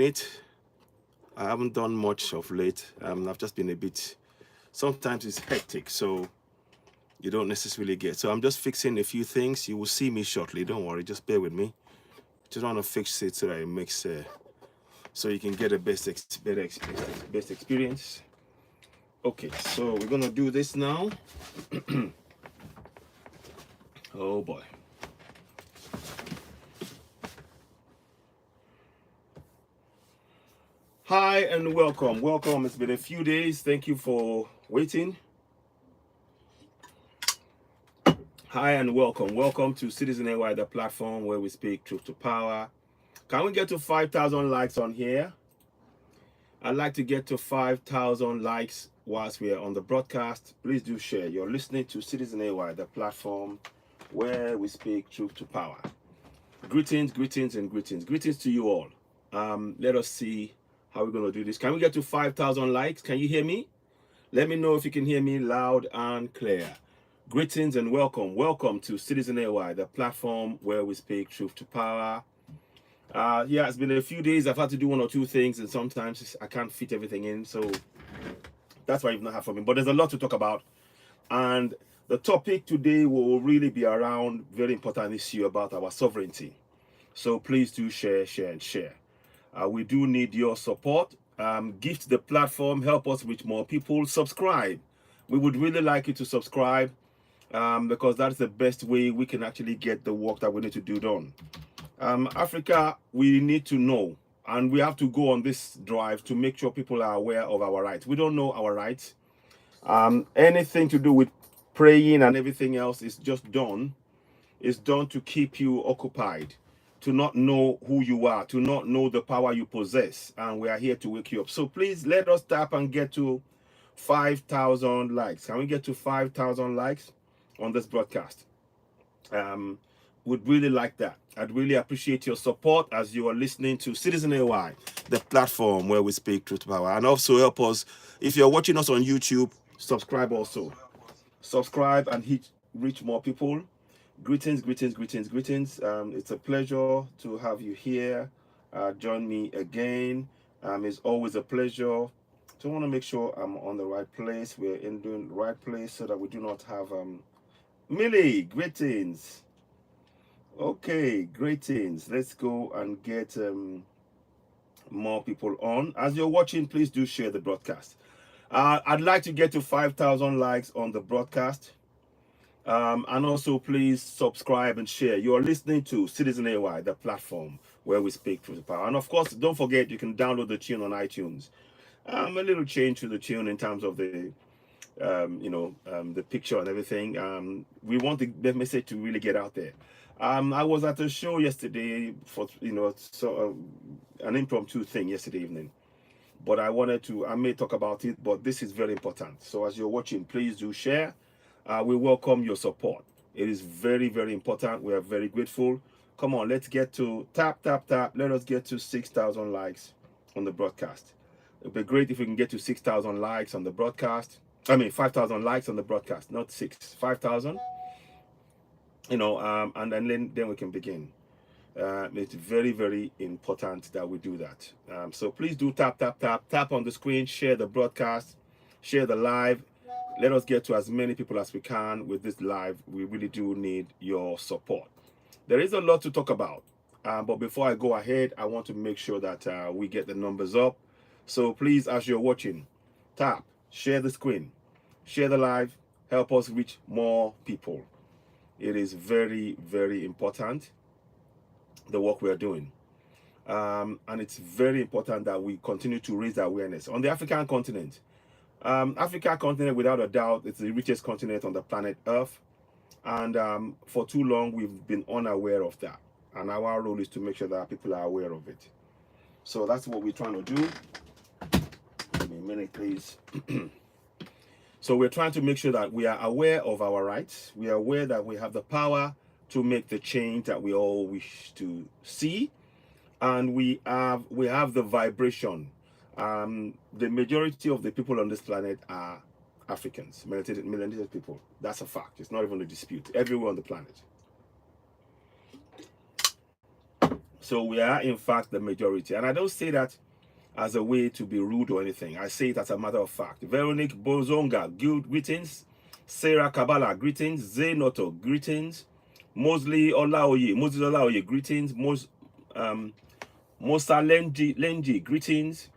it. I haven't done much of late. I've just been a bit, sometimes it's hectic, so you don't necessarily get. So I'm just fixing a few things. You will see me shortly. Don't worry, just bear with me. Just want to fix it so that it makes, so you can get a best experience. Okay, so we're gonna do this now. Oh boy. Hi and welcome. Welcome. It's been a few days. Thank you for waiting. Hi and welcome. Welcome to Citizen AY, the platform where we speak truth to power. Can we get to 5,000 likes on here? I'd like to get to 5,000 likes whilst we are on the broadcast. Please do share. You're listening to Citizen AY, the platform where we speak truth to power. Greetings, greetings, and greetings. Greetings to you all. Let us see how we're going to do this. Can we get to 5,000 likes? Can you hear me? Let me know if you can hear me loud and clear. Greetings and welcome. Welcome to Citizen AY, the platform where we speak truth to power. Yeah, it's been a few days. I've had to do one or two things, and sometimes I can't fit everything in. So that's why you've not heard from me. But there's a lot to talk about. And the topic today will really be around very important issue about our sovereignty. So please do share, share, and share. We do need your support. Gift the platform, help us reach more people. Subscribe. We would really like you to subscribe because that's the best way we can actually get the work that we need to do done. Africa, we need to know, and we have to go on this drive to make sure people are aware of our rights. We don't know our rights. Anything to do with praying and everything else is just done. It's done to keep you occupied, to not know who you are, to not know the power you possess, and we are here to wake you up. So please let us tap and get to 5,000 likes. Can we get to 5,000 likes on this broadcast? Would really like that. I'd really appreciate your support as you are listening to Citizen AY, the platform where we speak truth to power. And also help us, if you're watching us on YouTube, subscribe also. Subscribe and reach more people. Greetings, greetings, greetings, greetings. It's a pleasure to have you here. Join me again. It's always a pleasure. So I want to make sure I'm on the right place. We're in the right place so that we do not have Millie, greetings. Okay, greetings. Let's go and get more people on. As you're watching, please do share the broadcast. I'd like to get to 5,000 likes on the broadcast. And also, please subscribe and share. You're listening to Citizen AY, the platform where we speak truth to power. And of course, don't forget, you can download the tune on iTunes. A little change to the tune in terms of the the picture and everything. We want the message to really get out there. I was at a show yesterday for an impromptu thing yesterday evening, but I may talk about it, but this is very important. So as you're watching, please do share. We welcome your support. It is very, very important. We are very grateful. Come on, let's get to tap. Let us get to 6,000 likes on the broadcast. It'd be great if we can get to 6,000 likes on the broadcast. 5,000 likes on the broadcast, not 5,000. And then we can begin. It's very, very important that we do that. So please do tap on the screen, share the broadcast, share the live. Let us get to as many people as we can with this live. We really do need your support. There is a lot to talk about, but before I go ahead, I want to make sure that we get the numbers up. So please, as you're watching, tap, share the screen, share the live, help us reach more people. It is very, very important, the work we are doing. And it's very important that we continue to raise awareness. On the African continent, Africa continent, without a doubt, it's the richest continent on the planet Earth. And for too long, we've been unaware of that. And our role is to make sure that people are aware of it. So that's what we're trying to do. Give me a minute, please. So we're trying to make sure that we are aware of our rights. We are aware that we have the power to make the change that we all wish to see. And we have the vibration. The majority of the people on this planet are Africans, melanated people. That's a fact. It's not even a dispute. Everywhere on the planet. So we are, in fact, the majority. And I don't say that as a way to be rude or anything. I say it as a matter of fact. Veronique Bozonga, greetings. Sarah Kabbalah, greetings. Zenoto, greetings. Moses Olaoye, greetings. Mosa Lenji, greetings.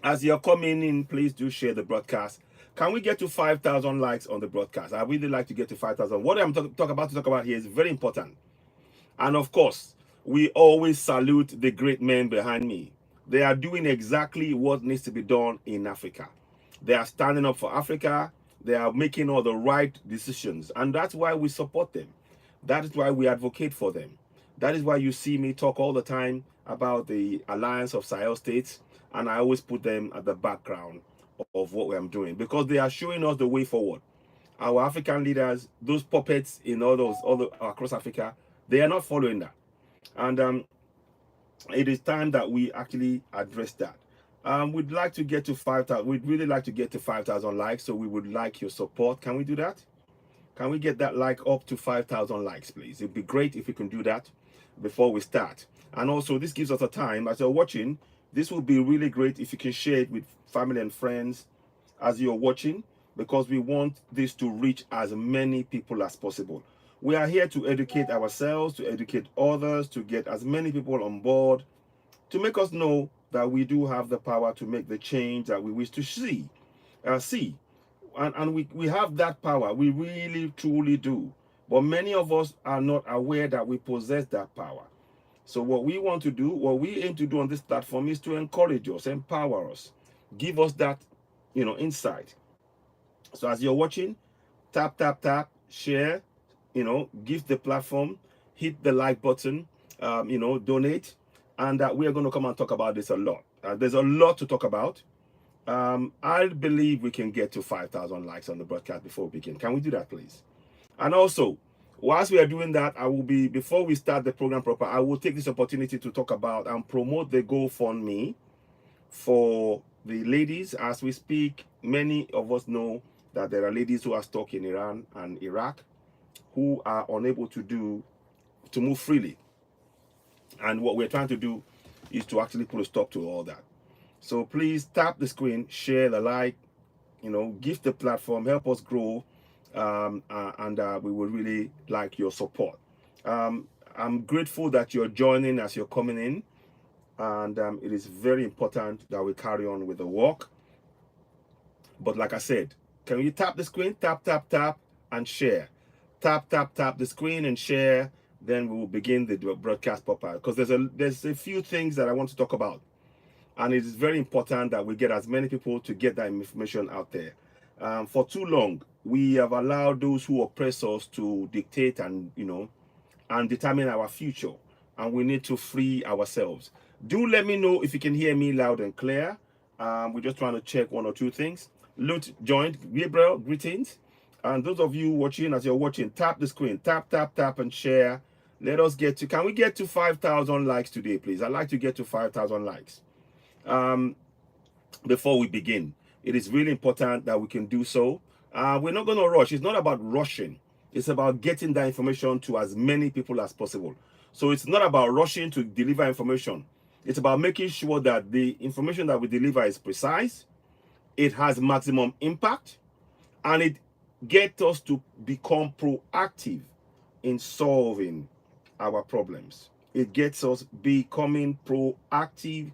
As you're coming in, please do share the broadcast. Can we get to 5,000 likes on the broadcast? I really like to get to 5,000. What I'm talk about here is very important. And of course, we always salute the great men behind me. They are doing exactly what needs to be done in Africa. They are standing up for Africa. They are making all the right decisions. And that's why we support them. That is why we advocate for them. That is why you see me talk all the time about the Alliance of Sahel States. And I always put them at the background of what I'm doing, because they are showing us the way forward. Our African leaders, those puppets in all across Africa, they are not following that. And it is time that we actually address that. We'd like to get to 5,000. We'd really like to get to 5,000 likes, so we would like your support. Can we do that? Can we get that like up to 5,000 likes, please? It'd be great if we can do that before we start. And also, this gives us a time. As you're watching, this would be really great if you can share it with family and friends as you're watching, because we want this to reach as many people as possible. We are here to educate ourselves, to educate others, to get as many people on board, to make us know that we do have the power to make the change that we wish to see. And we have that power. We really, truly do. But many of us are not aware that we possess that power. So what we want to do, what we aim to do on this platform is to encourage us, empower us, give us that, insight. So as you're watching, tap, share, give the platform, hit the like button, donate. And we are going to come and talk about this a lot. There's a lot to talk about. I believe we can get to 5,000 likes on the broadcast before we begin. Can we do that, please? And also, whilst we are doing that, before we start the program proper, I will take this opportunity to talk about and promote the GoFundMe for the ladies. As we speak, many of us know that there are ladies who are stuck in Iran and Iraq who are unable to move freely. And what we're trying to do is to actually put a stop to all that. So please tap the screen, share the like, give the platform, help us grow, and we would really like your support. I'm grateful that you're joining as you're coming in, and it is very important that we carry on with the work. But like I said, can you tap the screen, tap, and share? Tap the screen and share. Then we will begin the broadcast proper, because there's a few things that I want to talk about. And it is very important that we get as many people to get that information out there. For too long, we have allowed those who oppress us to dictate and determine our future. And we need to free ourselves. Do let me know if you can hear me loud and clear. We're just trying to check one or two things. Lut joined. Gabriel, greetings. And those of you watching, as you're watching, tap the screen. Tap, and share. Let us get to, can we get to 5,000 likes today, please? I'd like to get to 5,000 likes. Before we begin, it is really important that we can do so. We're not going to rush. It's not about rushing. It's about getting that information to as many people as possible. So it's not about rushing to deliver information. It's about making sure that the information that we deliver is precise, it has maximum impact, and it gets us to become proactive in solving our problems. It gets us becoming proactive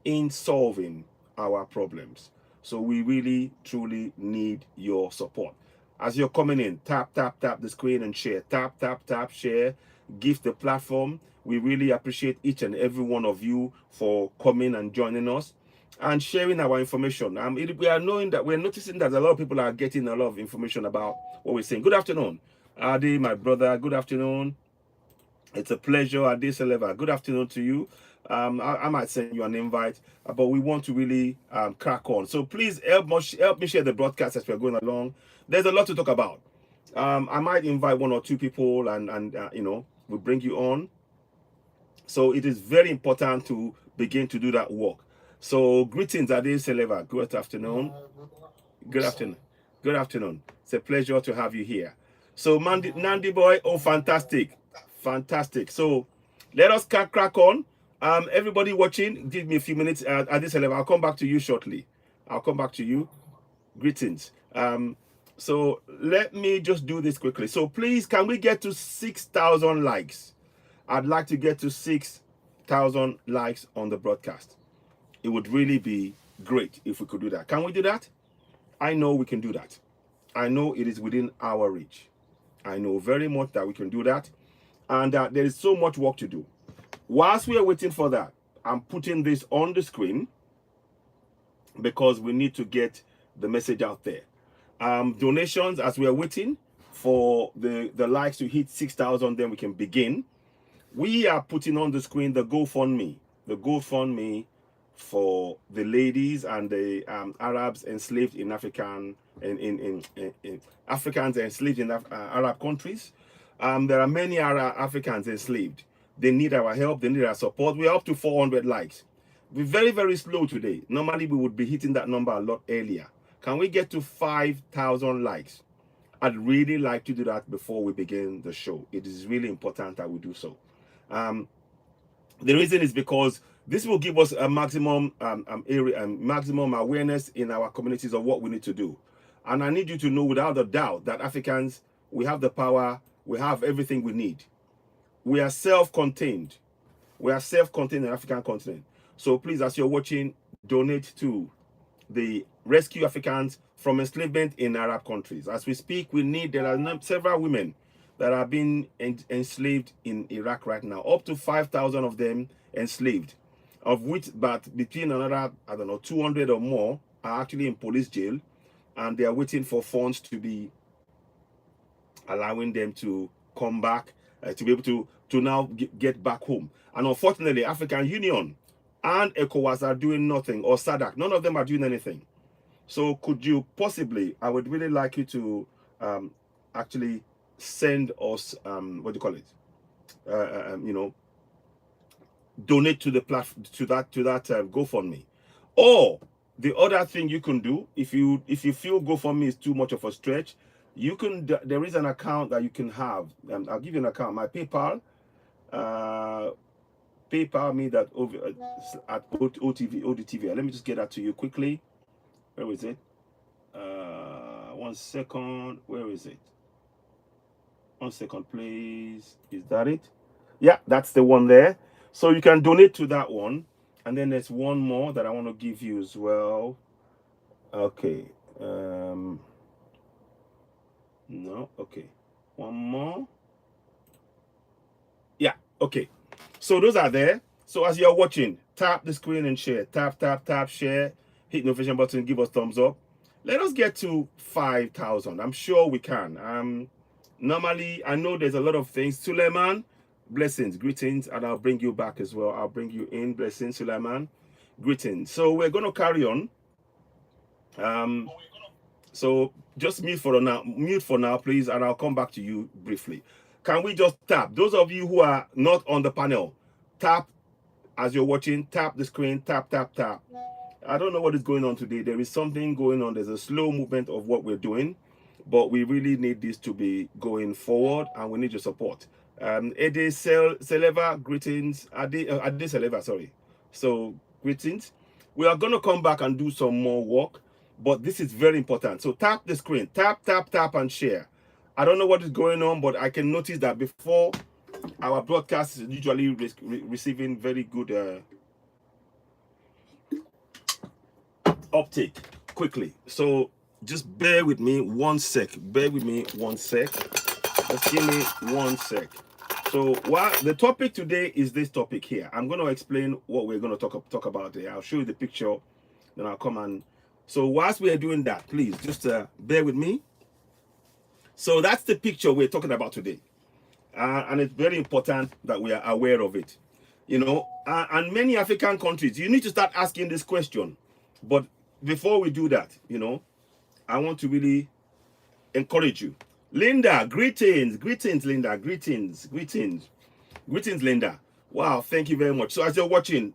in solving our problems. So we really, truly need your support. As you're coming in, tap the screen and share. Tap, share. Give the platform. We really appreciate each and every one of you for coming and joining us and sharing our information. We are noticing that a lot of people are getting a lot of information about what we're saying. Good afternoon, Adi, my brother. Good afternoon. It's a pleasure, Adi Seleva. Good afternoon to you. I might send you an invite, but we want to really crack on. So please help me share the broadcast as we're going along. There's a lot to talk about. I might invite one or two people and we'll bring you on. So it is very important to begin to do that work. So greetings, Adi Seleva. Good afternoon. Good afternoon. Good afternoon. It's a pleasure to have you here. So Nandi boy, oh, fantastic. So Let us crack on. Everybody watching, give me a few minutes at this level. I'll come back to you shortly. I'll come back to you. Greetings. So let me just do this quickly. So please, can we get to 6,000 likes? I'd like to get to 6,000 likes on the broadcast. It would really be great if we could do that. Can we do that? I know we can do that. I know it is within our reach. I know very much that we can do that. And there is so much work to do. Whilst we are waiting for that, I'm putting this on the screen because we need to get the message out there. Donations, as we are waiting for the likes to hit 6,000, then we can begin. We are putting on the screen the GoFundMe for the ladies and the Arabs enslaved in Africans enslaved in Arab countries. There are many Africans enslaved. They need our help. They need our support. We're up to 400 likes. We're very, very slow today. Normally, we would be hitting that number a lot earlier. Can we get to 5,000 likes? I'd really like to do that before we begin the show. It is really important that we do so. The reason is because this will give us a maximum maximum awareness in our communities of what we need to do. And I need you to know without a doubt that Africans, we have the power, we have everything we need. We are self-contained. We are self-contained in the African continent. So please, as you're watching, donate to the Rescue Africans from Enslavement in Arab countries. As we speak, there are several women that are being enslaved in Iraq right now. Up to 5,000 of them enslaved, of which, but between another, 200 or more are actually in police jail, and they are waiting for funds to be allowing them to come back, to be able to now get back home. And unfortunately, African Union and ECOWAS are doing nothing, or SADC, none of them are doing anything. So could you possibly, I would really like you to actually send us, what do you call it? Donate to the platform, to that GoFundMe. Or the other thing you can do, if you feel GoFundMe is too much of a stretch, you can, there is an account that you can have. I'll give you an account. My PayPal, PayPal me that at ODTV. Let me just get that to you quickly. Where is it? 1 second. Where is it? 1 second, please. Is that it? Yeah, that's the one there. So you can donate to that one. And then there's one more that I want to give you as well. Okay. No, okay. One more. Yeah, okay. So those are there. So as you're watching, tap the screen and share. Tap, tap, tap, share. Hit the notification button, give us thumbs up. Let us get to 5,000. I'm sure we can. Normally, I know there's a lot of things. Suleiman, blessings, greetings, and I'll bring you back as well. I'll bring you in. Blessings, Suleiman. Greetings. So we're going to carry on. So just mute for now, please, and I'll come back to you briefly. Can we just tap? Those of you who are not on the panel, tap as you're watching, tap the screen, tap, tap, tap. I don't know what is going on today. There is something going on. There's a slow movement of what we're doing, but we really need this to be going forward, and we need your support. Ede Seleva, greetings. Ade Seleva, sorry. So, greetings. We are going to come back and do some more work, but this is very important. So, tap the screen. Tap, tap, tap, and share. I don't know what is going on, but I can notice that before our broadcast is usually receiving very good uptake quickly. So just bear with me 1 sec. Bear with me 1 sec. Just give me 1 sec. So the topic today is this topic here. I'm going to explain what we're going to talk about there. I'll show you the picture, then I'll come and. So whilst we are doing that, please just bear with me. So that's the picture we're talking about today, and it's very important that we are aware of it. And many African countries, you need to start asking this question. But before we do that, I want to really encourage you. Linda, greetings, Linda, greetings, Linda. Wow, thank you very much. So as you're watching,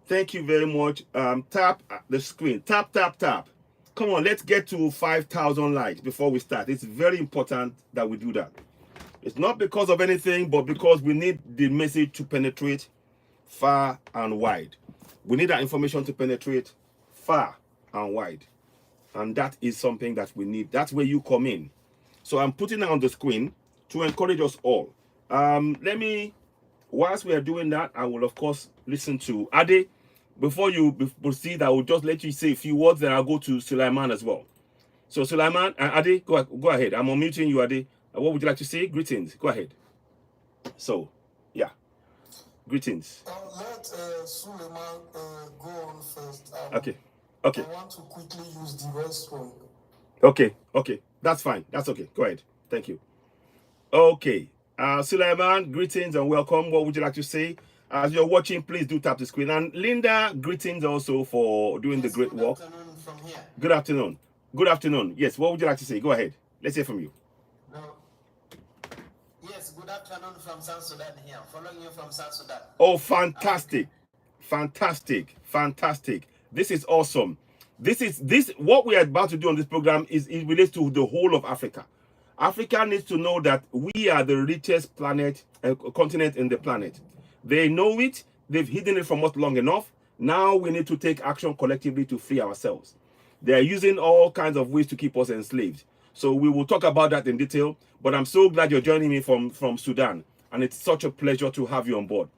thank you very much. Tap the screen, tap, tap, tap. Come on, let's get to 5,000 likes before we start. It's very important that we do that. It's not because of anything, but because we need the message to penetrate far and wide. We need that information to penetrate far and wide. And that is something that we need. That's where you come in. So I'm putting it on the screen to encourage us all. Let me, whilst we are doing that, I will of course listen to Ade. Before you proceed, I will just let you say a few words, then I'll go to Sulaiman as well. So Sulaiman and Ade, go ahead. I'm unmuting you, Ade. What would you like to say? Greetings. Go ahead. So, yeah. Greetings. Let Sulaiman go on first. Okay. I want to quickly use the restroom. Okay. That's fine. That's okay. Go ahead. Thank you. Okay. Sulaiman, greetings and welcome. What would you like to say? As you're watching, please do tap the screen. And Linda, greetings also for doing the great work. Good afternoon from here. Good afternoon. Good afternoon. Yes, what would you like to say? Go ahead. Let's hear from you. No. Yes, good afternoon from South Sudan here. Following you from South Sudan. Oh, fantastic. Fantastic. This is awesome. What we are about to do on this program is it relates to the whole of Africa. Africa needs to know that we are the richest continent in the planet. They know it. They've hidden it from us long enough. Now we need to take action collectively to free ourselves. They are using all kinds of ways to keep us enslaved. So we will talk about that in detail. But I'm so glad you're joining me from Sudan. And it's such a pleasure to have you on board.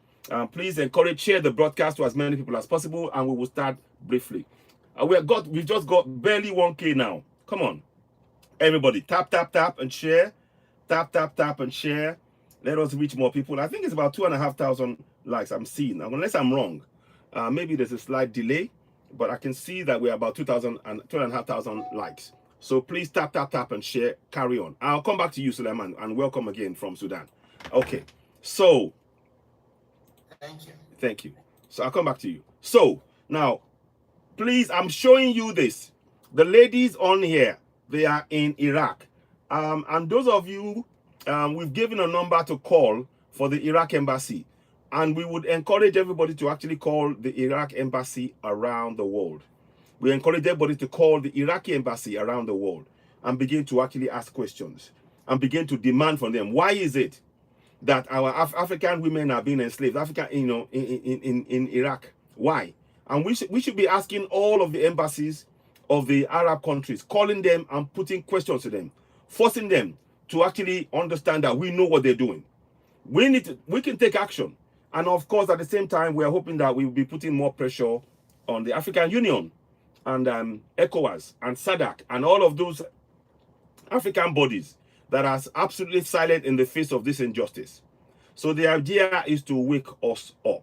Please share the broadcast to as many people as possible. And we will start briefly. We've just got barely 1K now. Come on. Everybody, tap and share. Tap and share. Let us reach more people. I think it's about 2,500 likes I'm seeing. Unless I'm wrong. Maybe there's a slight delay. But I can see that we're about 2,500 likes. So please tap and share. Carry on. I'll come back to you, Suleiman, and welcome again from Sudan. Okay. So. Thank you. So I'll come back to you. So now, please, I'm showing you this. The ladies on here, they are in Iraq. And those of you, we've given a number to call for the Iraq embassy. And we would encourage everybody to actually call the Iraq embassy around the world. We encourage everybody to call the Iraqi embassy around the world and begin to actually ask questions and begin to demand from them. Why is it that our African women are being enslaved? In Iraq. Why? And we should be asking all of the embassies of the Arab countries, calling them and putting questions to them, forcing them to actually understand that we know what they're doing. We can take action. And of course, at the same time, we are hoping that we will be putting more pressure on the African Union and ECOWAS and SADC and all of those African bodies that are absolutely silent in the face of this injustice. So the idea is to wake us up.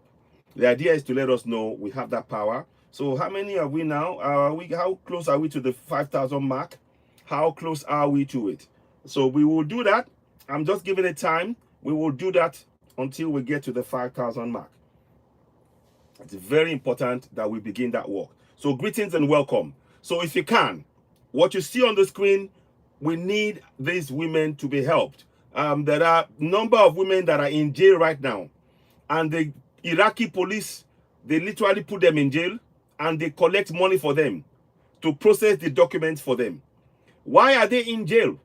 The idea is to let us know we have that power. So how many are we now? How close are we to the 5,000 mark? How close are we to it? So we will do that. I'm just giving it time. We will do that until we get to the 5,000 mark. It's very important that we begin that work. So greetings and welcome. So if you can, what you see on the screen, we need these women to be helped. There are a number of women that are in jail right now. And the Iraqi police, they literally put them in jail and they collect money for them to process the documents for them. Why are they in jail?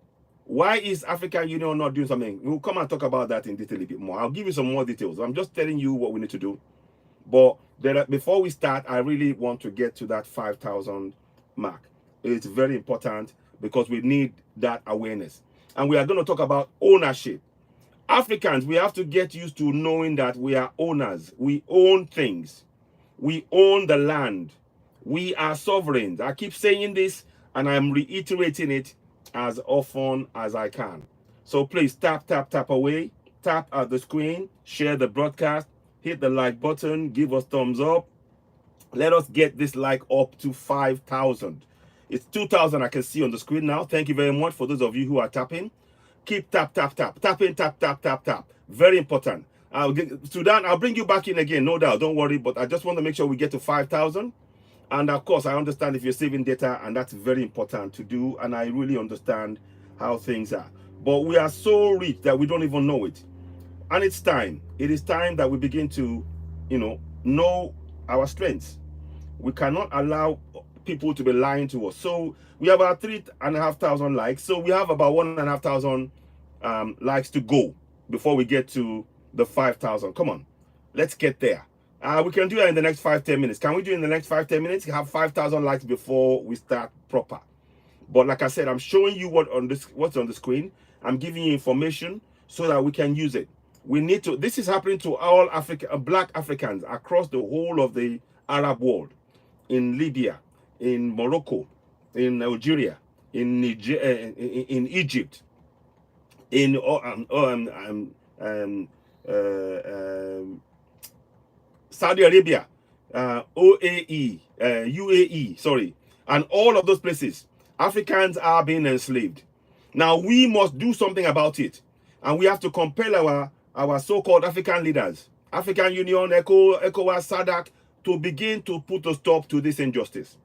Why is African Union not doing something? We'll come and talk about that in detail a bit more. I'll give you some more details. I'm just telling you what we need to do. But before we start, I really want to get to that 5,000 mark. It's very important because we need that awareness. And we are going to talk about ownership. Africans, we have to get used to knowing that we are owners. We own things. We own the land. We are sovereigns. I keep saying this and I'm reiterating it as often as I can. So please tap away, tap at the screen, share the broadcast, hit the like button, give us thumbs up. Let us get this like up to 5,000. It's 2,000 I can see on the screen now. Thank you very much for those of you who are tapping. Keep tapping, tap. Very important. Sudan, I'll bring you back in again, no doubt, don't worry, but I just want to make sure we get to 5,000. And of course, I understand if you're saving data, and that's very important to do, and I really understand how things are. But we are so rich that we don't even know it. And it's time. It is time that we begin to, know our strengths. We cannot allow people to be lying to us. So we have about 3,500 likes. So we have about 1,500 likes to go before we get to the 5,000. Come on, let's get there. We can do that in the next 5-10 minutes. Can we do it in the next 5-10 minutes? Have 5,000 likes before we start proper. But like I said, I'm showing you what's on the screen. I'm giving you information so that we can use it. We need to. This is happening to all Black Africans across the whole of the Arab world, in Libya, in Morocco, in Algeria, in Niger, in Egypt, in Saudi Arabia, OAE, UAE, sorry, and all of those places. Africans are being enslaved. Now we must do something about it, and we have to compel our so-called African leaders, African Union, ECOWAS, SADC, to begin to put a stop to this injustice.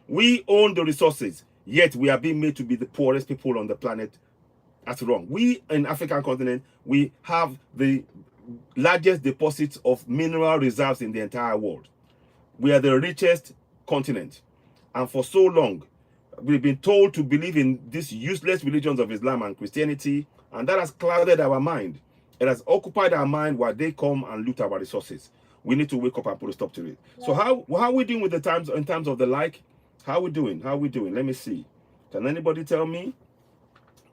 We own the resources, yet we are being made to be the poorest people on the planet. That's wrong. We in African continent, we have the largest deposits of mineral reserves in the entire world. We are the richest continent, and for so long we've been told to believe in these useless religions of Islam and Christianity, and that has clouded our mind. It has occupied our mind while they come and loot our resources. We need to wake up and put a stop to it. Yeah. So how are we doing with the times in terms of the like? How are we doing? Let me see. Can anybody tell me?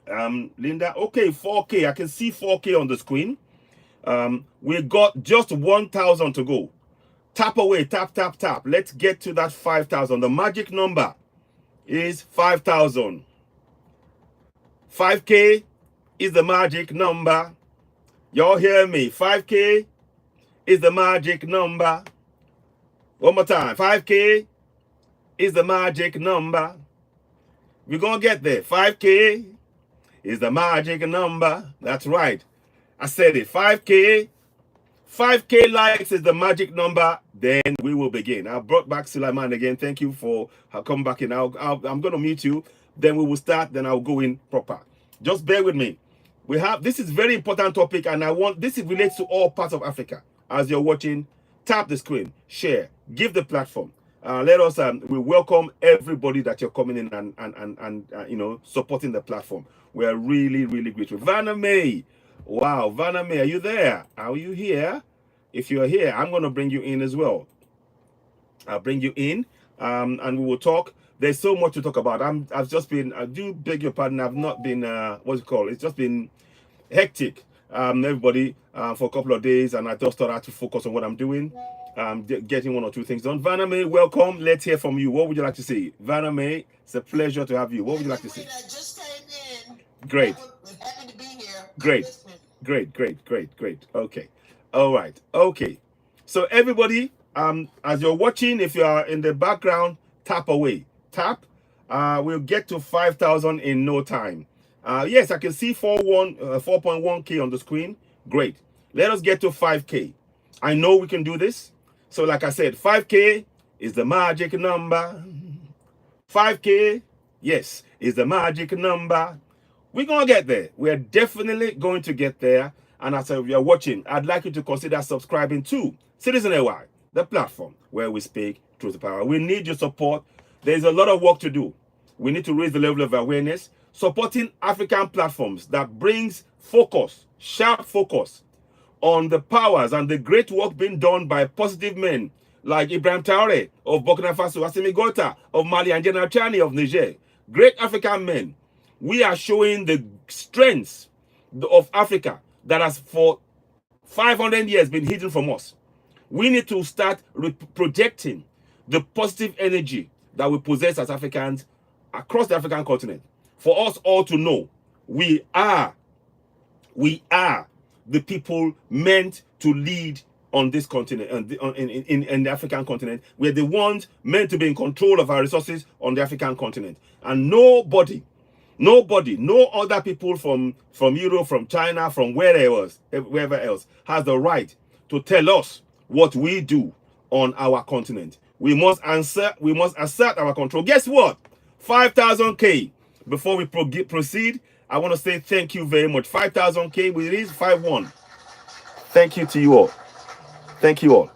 Linda, okay, 4K. I can see 4K on the screen. We got just 1,000 to go. Tap away, tap, tap, tap. Let's get to that 5,000. The magic number is 5,000. 5K is the magic number. Y'all hear me? 5K is the magic number. One more time. 5K is the magic number. We're going to get there. 5K is the magic number. That's right. I said it. 5K. 5K likes is the magic number. Then we will begin. I brought back Sulaiman again. Thank you for coming back in. I'm going to mute you. Then we will start. Then I'll go in proper. Just bear with me. This is very important topic, and this relates to all parts of Africa. As you're watching, tap the screen, share, give the platform. Let us. We welcome everybody that you're coming in and supporting the platform. We are really, really grateful. Vanna May. Wow, Vanna May, are you there? Are you here? If you're here, I'm going to bring you in as well. I'll bring you in, and we will talk. There's so much to talk about. I've just been. I do beg your pardon. I've not been. What's it called? It's just been hectic. Everybody for a couple of days, and I just thought I had to focus on what I'm doing. Getting one or two things done. Vanna May, welcome. Let's hear from you. What would you like to say? Vanna May, it's a pleasure to have you. What would you like to say? I just came in. Great. Happy to be here. Great. Great. Okay. All right. Okay. So everybody, as you're watching, if you are in the background, tap away. Tap. We'll get to 5,000 in no time. Yes, I can see 4.1K on the screen. Great. Let us get to 5K. I know we can do this. So like I said, 5K is the magic number. 5K, yes, is the magic number. We're going to get there. We're definitely going to get there. And as you're watching, I'd like you to consider subscribing to Citizen AY, the platform where we speak truth to power. We need your support. There's a lot of work to do. We need to raise the level of awareness, supporting African platforms that brings focus, sharp focus on the powers and the great work being done by positive men like Ibrahim Traore of Burkina Faso, Assimi Goïta of Mali, and General Chani of Niger. Great African men. We are showing the strengths of Africa that has for 500 years been hidden from us. We need to start projecting the positive energy that we possess as Africans across the African continent. For us all to know, we are the people meant to lead on this continent, in the African continent. We're the ones meant to be in control of our resources on the African continent. And nobody, no other people from Europe, from China, from wherever else has the right to tell us what we do on our continent. We must assert our control. Guess what? 5,000K. Before we proceed, I want to say thank you very much. 5,000K, we reached 5-1. Thank you to you all. Thank you all.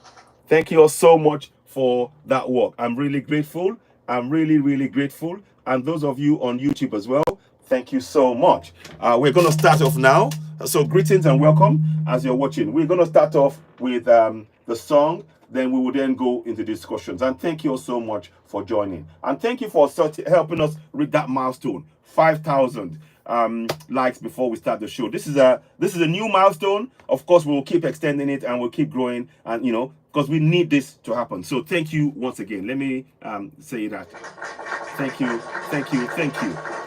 Thank you all so much for that work. I'm really grateful. I'm really, really grateful. And those of you on YouTube as well, Thank you so much. We're going to start off now. So greetings and welcome as you're watching. We're going to start off with the song. Then we will then go into discussions. And thank you all so much for joining. And thank you for helping us reach that milestone, 5,000 likes before we start the show. This is a new milestone. Of course, we will keep extending it and we'll keep growing. And because we need this to happen. So thank you once again. Let me say that. Thank you.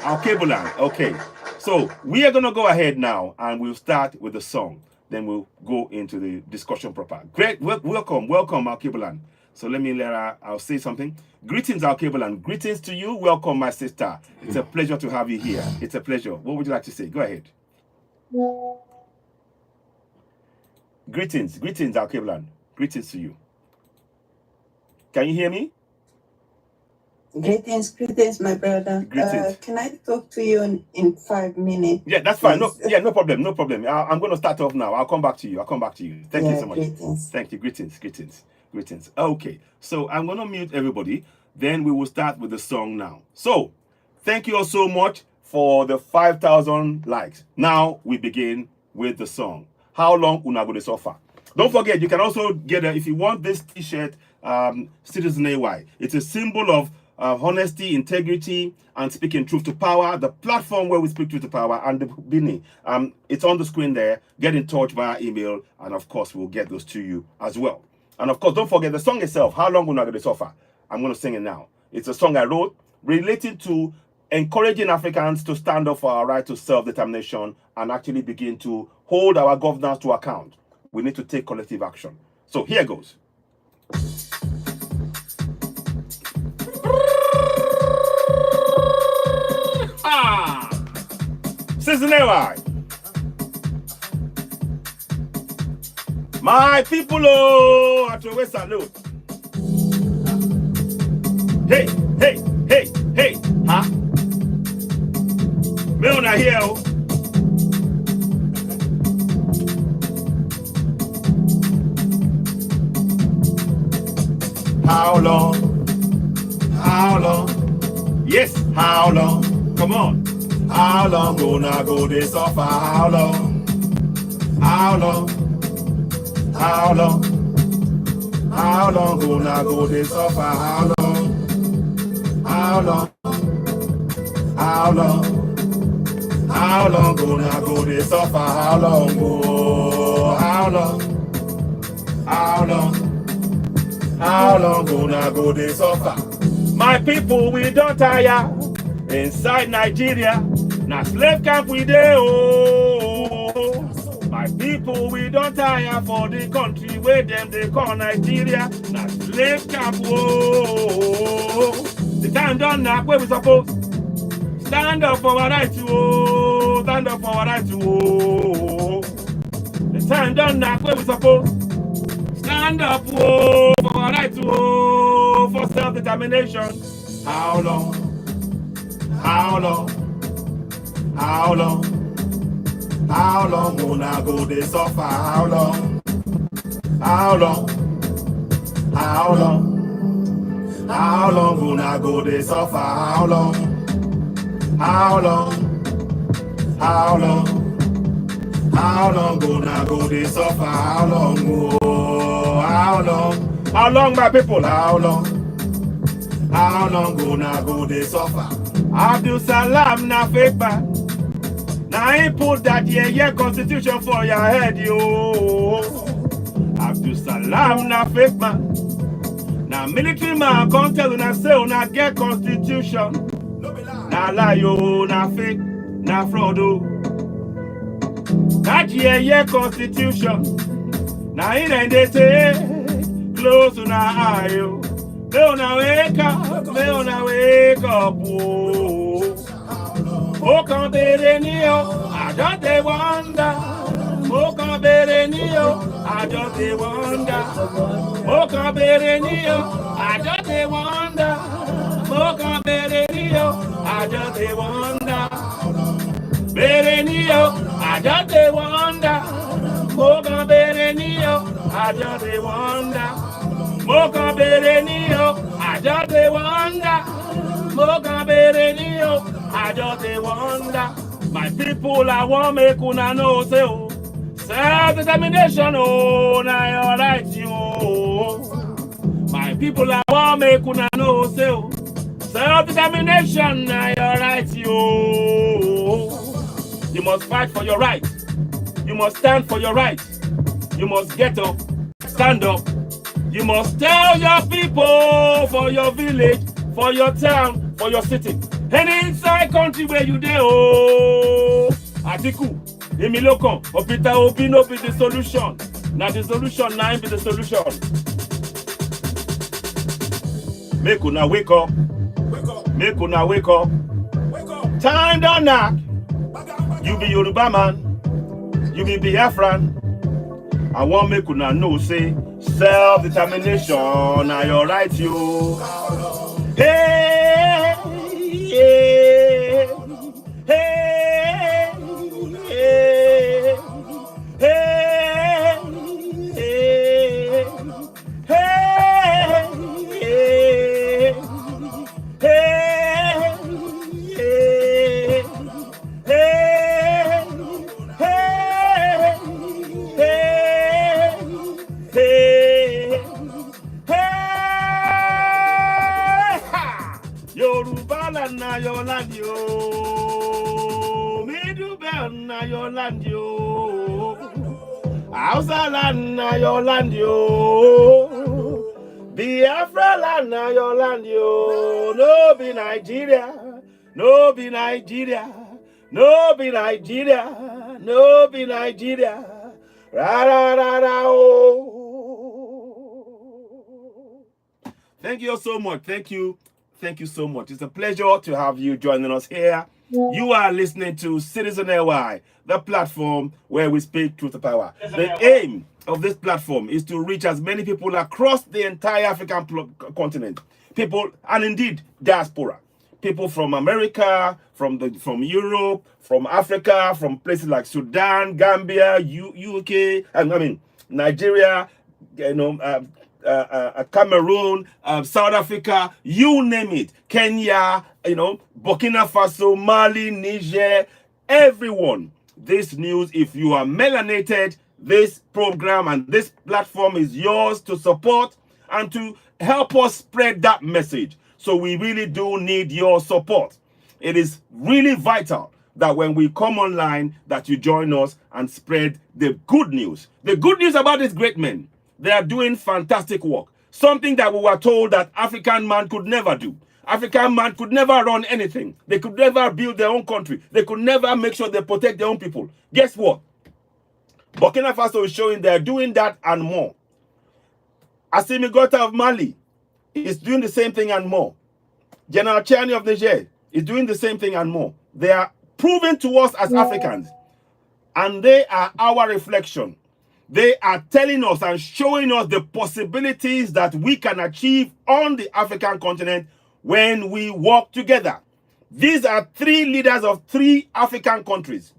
Our cable line. Okay. So we are gonna go ahead now and we'll start with the song. Then we'll go into the discussion proper. Great. Welcome, Alkebulan. So I'll say something. Greetings, Alkebulan. Greetings to you. Welcome, my sister. It's a pleasure to have you here. It's a pleasure. What would you like to say? Go ahead. Greetings, Alkebulan. Greetings to you. Can you hear me? Greetings, my brother. Greetings. Can I talk to you in 5 minutes? Yeah, that's fine. No problem. I'm going to start off now. I'll come back to you. Thank you so much. Greetings. Thank you. Greetings. Okay, so I'm going to mute everybody. Then we will start with the song now. So, thank you all so much for the 5,000 likes. Now we begin with the song. How long una go dey suffer? Don't forget, you can also get if you want this T-shirt, Citizen AY. It's a symbol of honesty, integrity, and speaking truth to power. The platform where we speak truth to power, and the Bini. It's on the screen there. Get in touch via email, and of course, we'll get those to you as well. And of course, don't forget the song itself. How long will not going to suffer? I'm going to sing it now. It's a song I wrote related to encouraging Africans to stand up for our right to self-determination and actually begin to hold our governance to account. We need to take collective action. So here goes. Citizen AY. My people, oh, at your salute. Hey, huh? Me on here, oh. How long? Yes, how long? Come on. How long gonna go this suffer? How long? How long gonna go this suffer? How long? How long gonna go this suffer? How long? Oh, how long gonna go this suffer? My people, we don't tire. Inside Nigeria, now slave camp we dey, oh. My people, we don't tire for the country where them they call Nigeria. Now slave camp, oh. The time done now, where we supposed stand up for our right to, oh. Stand up for our right to, oh. The time done now, where we supposed stand up, oh, for our right to, oh, for self-determination. How long? How long gonna go this suffer? How long gonna go this suffer? How long gonna go this suffer? How long? Oh, how long, my people? How long gonna go this suffer? Abdul Salam na fake man. Now he put that yeah constitution for your head, yo. Abdul Salam na fake man. Now military man can't tell you na say una get constitution. Na lie yo, na fake, na fraud. That yeah constitution. Now it ain't they say close una eye yo. Me una wake up, oh. Oh, come Berenio, I just they wonder. Oh, come Berenio, I just they wonder. Oh, come Berenio, I just they wonder. Oh, come Berenio, I just they wonder. Berenio, I just they wonder. Oh, come Berenio, I just they wonder. Moka Berenio, I just they wonder. Moka Berenio, I just a wonder. My people, I want make una know, say, oh, self-determination, oh, now you're right, you. My people, I want make una know, say, oh, self-determination, now you're right, you. You must fight for your right. You must stand for your right. You must get up, stand up. You must tell your people for your village, for your town, for your city. Any inside country where you dey, oh, Atiku, Emilokan, Opita Obi no be the solution. Now the solution, now be the solution. Make una wake up. Wake up. Make una wake up. Wake up. Time don't knock. You be Yoruba man. You be Biafran. I want make una know, say, self-determination, now you're right, you. Hey, hey, hey, hey, hey, hey, Yoruba land na your land, yo. Middle belt na your land, yo. Hausa land na your land, yo. Biafra land na your land, yo. No be Nigeria, no be Nigeria, no be Nigeria, no be Nigeria. Ra ra ra ra oh. Thank you so much. Thank you. Thank you so much. It's a pleasure to have you joining us here. You are listening to Citizen AY, the platform where we speak truth to power. The aim of this platform is to reach as many people across the entire African continent. People, and indeed, diaspora. People from America, from Europe, from Africa, from places like Sudan, Gambia, UK, Nigeria, Cameroon, South Africa, you name it, Kenya, Burkina Faso, Mali, Niger, everyone. This news, if you are melanated, this program and this platform is yours to support and to help us spread that message. So we really do need your support. It is really vital that when we come online, that you join us and spread the good news. The good news about these great men. They are doing fantastic work. Something that we were told that African man could never do. African man could never run anything. They could never build their own country. They could never make sure they protect their own people. Guess what? Burkina Faso is showing they're doing that and more. Assimi Goïta of Mali is doing the same thing and more. General Chiani of Niger is doing the same thing and more. They are proving to us as Africans, and they are our reflection. They are telling us and showing us the possibilities that we can achieve on the African continent when we work together. These are three leaders of three African countries.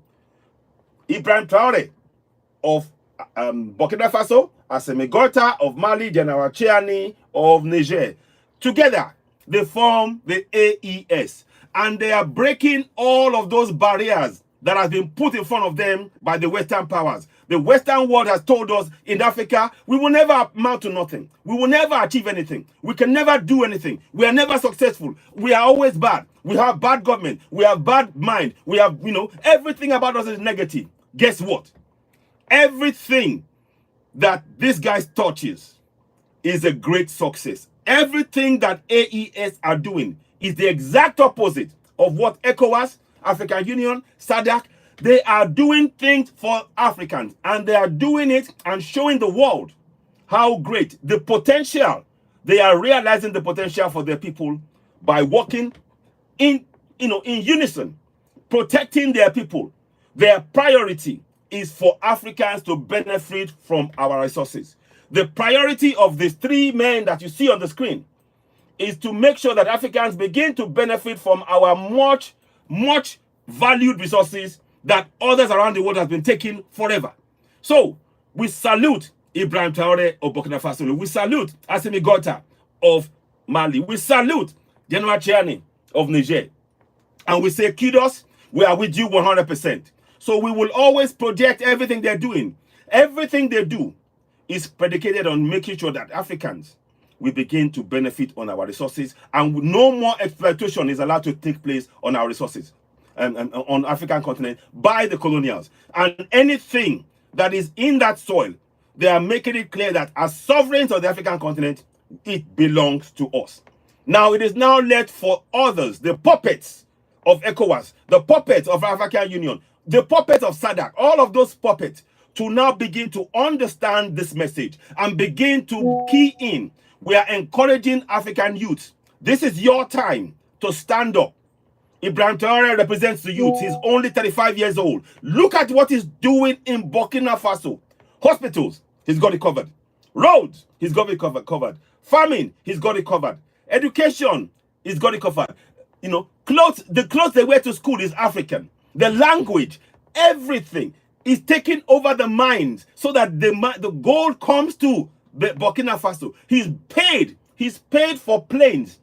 Ibrahim Traore of Burkina Faso, Assimi Goïta of Mali, General Chiani of Niger. Together, they form the AES. And they are breaking all of those barriers that have been put in front of them by the Western powers. The Western world has told us in Africa, we will never amount to nothing. We will never achieve anything. We can never do anything. We are never successful. We are always bad. We have bad government. We have bad mind. We have, everything about us is negative. Guess what? Everything that this guy touches is a great success. Everything that AES are doing is the exact opposite of what ECOWAS, African Union, SADC, they are doing things for Africans, and they are doing it and showing the world how great the potential. They are realizing the potential for their people by working in unison, protecting their people. Their priority is for Africans to benefit from our resources. The priority of these three men that you see on the screen is to make sure that Africans begin to benefit from our much, much valued resources that others around the world have been taking forever. So, we salute Ibrahim Traore of Burkina Faso. We salute Assimi Goïta of Mali. We salute General Chiani of Niger. And we say, kudos, we are with you 100%. So we will always project everything they're doing. Everything they do is predicated on making sure that Africans will begin to benefit on our resources, and no more exploitation is allowed to take place on our resources and on African continent by the colonials. And anything that is in that soil, they are making it clear that as sovereigns of the African continent, it belongs to us. Now it is now left for others, the puppets of ECOWAS, the puppets of African Union, the puppets of SADC, all of those puppets, to now begin to understand this message and begin to key in. We are encouraging African youth. This is your time to stand up. Ibrahim Traore represents the youth. He's only 35 years old. Look at what he's doing in Burkina Faso. Hospitals, he's got it covered. Roads, he's got it covered. Farming, he's got it covered. Education, he's got it covered. You know, clothes, the clothes they wear to school is African. The language, everything is taking over the minds so that the gold comes to Burkina Faso. He's paid for planes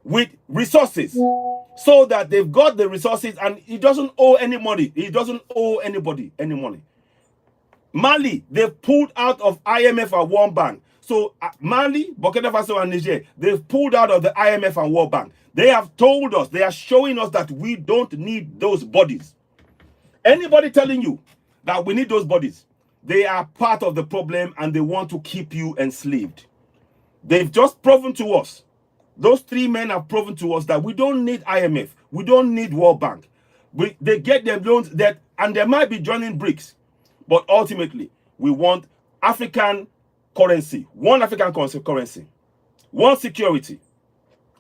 with resources so that they've got the resources, and he doesn't owe any money. He doesn't owe anybody any money. Mali, they've pulled out of IMF and World Bank. So Mali, Burkina Faso, and Niger, they've pulled out of the IMF and World Bank. They have told us, they are showing us that we don't need those bodies. Anybody telling you that we need those bodies, they are part of the problem and they want to keep you enslaved. They've just proven to us, those three men have proven to us that we don't need IMF, we don't need World Bank. They get their loans, and they might be joining BRICS, but ultimately we want African currency, one African currency, one security,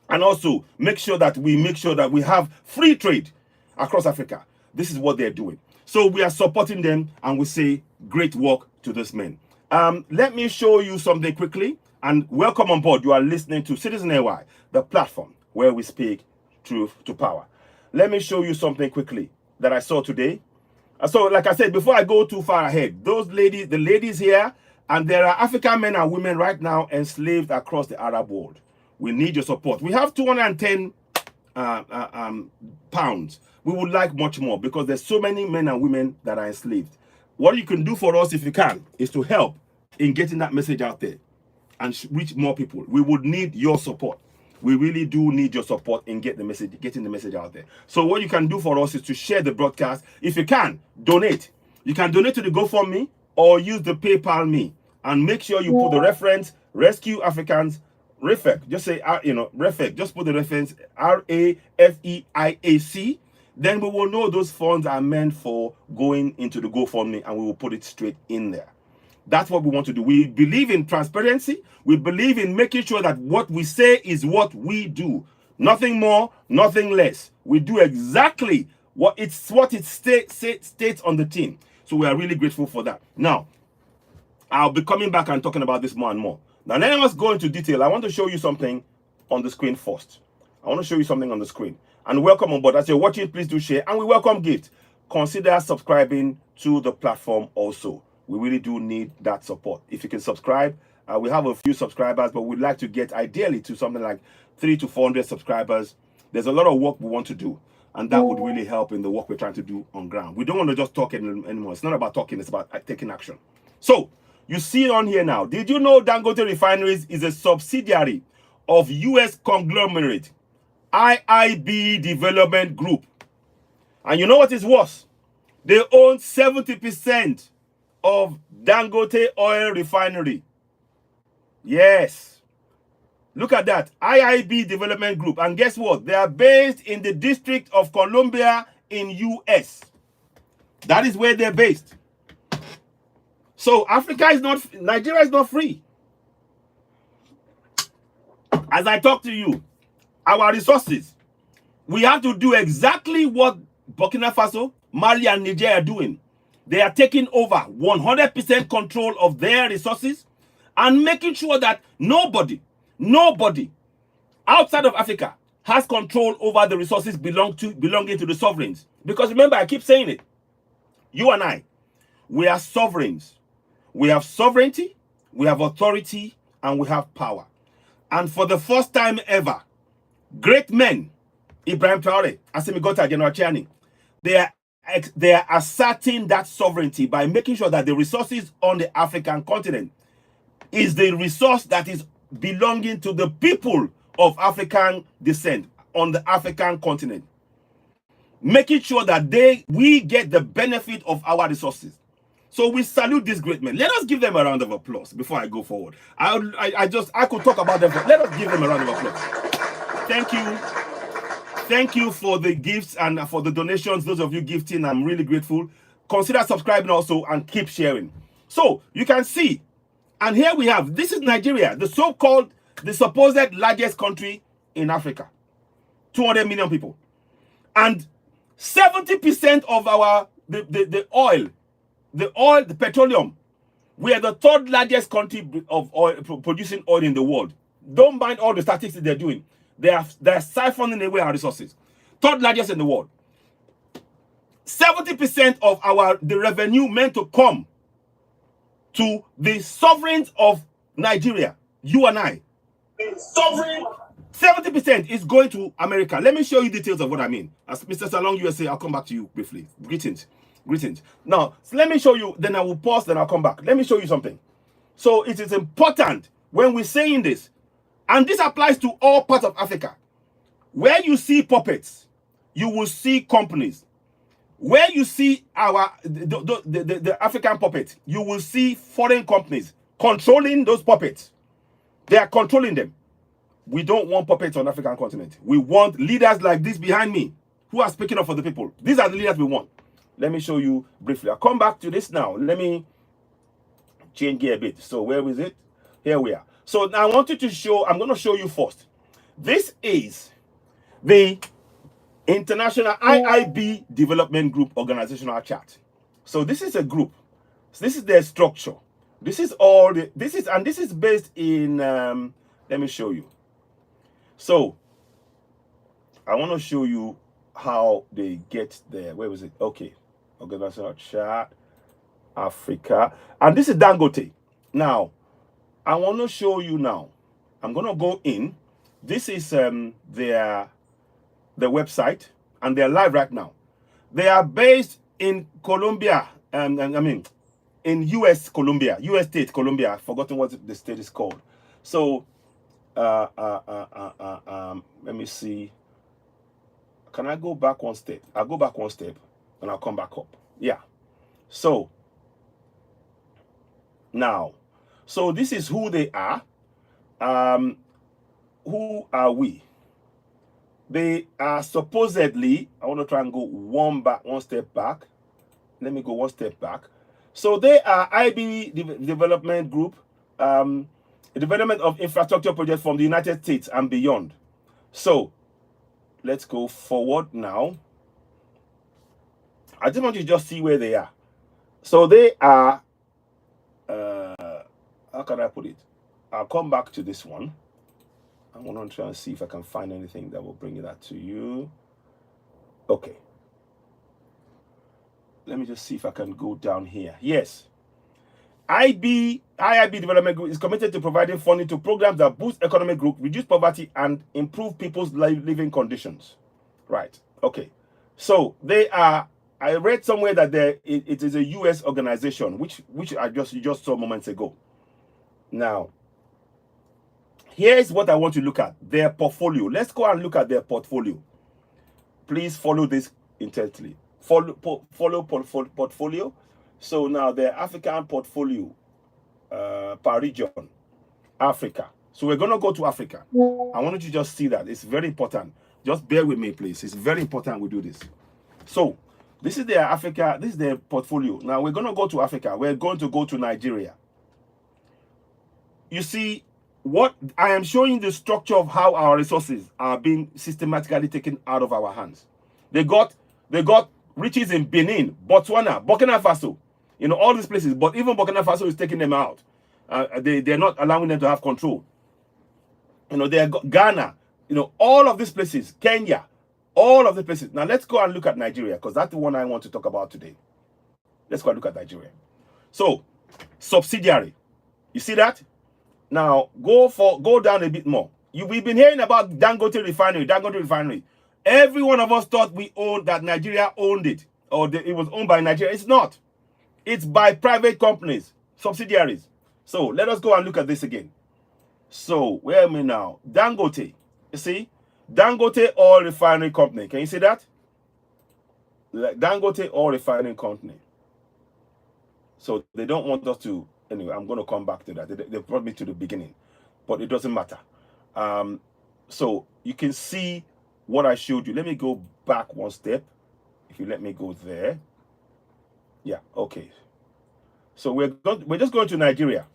and also make sure that we have free trade across Africa. This is what they're doing. So we are supporting them, and we say great work to these men. Let me show you something quickly, and welcome on board. You are listening to Citizen AY, the platform where we speak truth to power. Let me show you something quickly that I saw today. So like I said, before I go too far ahead, those ladies, the ladies here, and there are African men and women right now enslaved across the Arab world. We need your support. We have 210 pounds. We would like much more because there's so many men and women that are enslaved. What you can do for us, if you can, is to help in getting that message out there and reach more people. We would need your support. We really do need your support in getting the message out there. So what you can do for us is to share the broadcast. If you can, donate. You can donate to the GoFundMe or use the PayPal me, and make sure you put the reference Rescue Africans REFEC. Just say REFEC. Just put the reference RAFEIAC. Then we will know those funds are meant for going into the GoFundMe, and we will put it straight in there. That's what we want to do. We believe in transparency. We believe in making sure that what we say is what we do. Nothing more, nothing less. We do exactly what it states on the tin. So we are really grateful for that. Now, I'll be coming back and talking about this more and more. Now, let us go into detail. I want to show you something on the screen first. I want to show you something on the screen. And welcome on board. As you're watching, please do share. And we welcome gift. Consider subscribing to the platform also. We really do need that support. If you can subscribe, we have a few subscribers, but we'd like to get ideally to something like 300 to 400 subscribers. There's a lot of work we want to do, and that would really help in the work we're trying to do on ground. We don't want to just talk anymore. It's not about talking, it's about taking action. So, you see it on here now. Did you know Dangote Refineries is a subsidiary of US conglomerate Iibdg Development Group? And you know what is worse? They own 70% of Dangote Oil Refinery. Yes. Look at that. Iibdg Development Group. And guess what? They are based in the District of Columbia in US. That is where they're based. So Nigeria is not free. As I talk to you, our resources, we have to do exactly what Burkina Faso, Mali, and Niger are doing. They are taking over 100% control of their resources and making sure that nobody outside of Africa has control over the resources belonging to the sovereigns. Because remember, I keep saying it. You and I, we are sovereigns. We have sovereignty, we have authority, and we have power. And for the first time ever, great men Ibrahim Traore, Assimi Gota, General Chiani. They are asserting that sovereignty by making sure that the resources on the African continent is the resource that is belonging to the people of African descent on the African continent. Making sure that we get the benefit of our resources. So we salute these great men. Let us give them a round of applause before I go forward. I could talk about them. Let us give them a round of applause. Thank you. Thank you for the gifts and for the donations. Those of you gifting, I'm really grateful. Consider subscribing also and keep sharing. So you can see, and here we have, this is Nigeria, the so-called, the supposed largest country in Africa. 200 million people. And 70% of our, the oil, the petroleum, we are the third largest country of oil, producing oil in the world. Don't mind all the statistics they're doing. They're siphoning away our resources. Third largest in the world. 70% of the revenue meant to come to the sovereigns of Nigeria, you and I. Sovereign. 70% is going to America. Let me show you details of what I mean. As Mr. Salong USA, I'll come back to you briefly. Greetings. Greetings. Now, so let me show you, then I will pause, then I'll come back. Let me show you something. So it is important when we're saying this, and this applies to all parts of Africa. Where you see puppets, you will see companies. Where you see the African puppet, you will see foreign companies controlling those puppets. They are controlling them. We don't want puppets on the African continent. We want leaders like this behind me who are speaking up for the people. These are the leaders we want. Let me show you briefly. I'll come back to this now. Let me change gear a bit. So where is it? Here we are. So now I want you to show, I'm going to show you first. This is the International IIB Development Group organizational chart. So this is a group. So this is their structure. This is all the, this is based in, let me show you. So I want to show you how they get there. Where was it? Okay. Organizational chart, Africa. And this is Dangote. Now, I want to show you now. I'm going to go in. This is their website, and they're live right now. They are based in Colombia, in US Colombia, US state Colombia. I've forgotten what the state is called. So, let me see. Can I go back one step? I'll go back one step, and I'll come back up. Yeah. So, now, so this is who they are. Who are we? They are supposedly, I want to try and go one step back. Let me go one step back. So they are IIB Development Group, development of infrastructure projects from the United States and beyond. So let's go forward now. I just want you to just see where they are. So they are, how can I put it? I'll come back to this one. I want to try and see if I can find anything that will bring that to you. Okay. Let me just see if I can go down here. Yes. IIB Development Group is committed to providing funding to programs that boost economic growth, reduce poverty, and improve people's living conditions. Right. Okay. So they are, I read somewhere that it is a US organization, which you just saw moments ago. Now, here's what I want you to look at. Their portfolio. Let's go and look at their portfolio. Please follow this intently. Follow portfolio. So now their African portfolio per region. Africa. So we're going to go to Africa. I want you to just see that. It's very important. Just bear with me, please. It's very important we do this. So this is their Africa. This is their portfolio. Now we're going to go to Africa. We're going to go to Nigeria. You see, what I am showing the structure of how our resources are being systematically taken out of our hands. They got riches in Benin, Botswana, Burkina Faso, all these places. But even Burkina Faso is taking them out. They're not allowing them to have control. They got Ghana, all of these places, Kenya, all of the places. Now let's go and look at Nigeria, because that's the one I want to talk about today. Let's go and look at Nigeria. So, subsidiary. You see that? Now, go down a bit more. We've been hearing about Dangote Refinery. Every one of us thought we owned that Nigeria owned it, or it was owned by Nigeria. It's not. It's by private companies, subsidiaries. So let us go and look at this again. So where am I now? Dangote. You see? Dangote Oil Refinery Company. Can you see that? Dangote Oil Refining Company. So they don't want us to, anyway, I'm going to come back to that. They brought me to the beginning, but it doesn't matter. So you can see what I showed you. Let me go back one step. If you let me go there. Yeah, okay. So we're just going to Nigeria.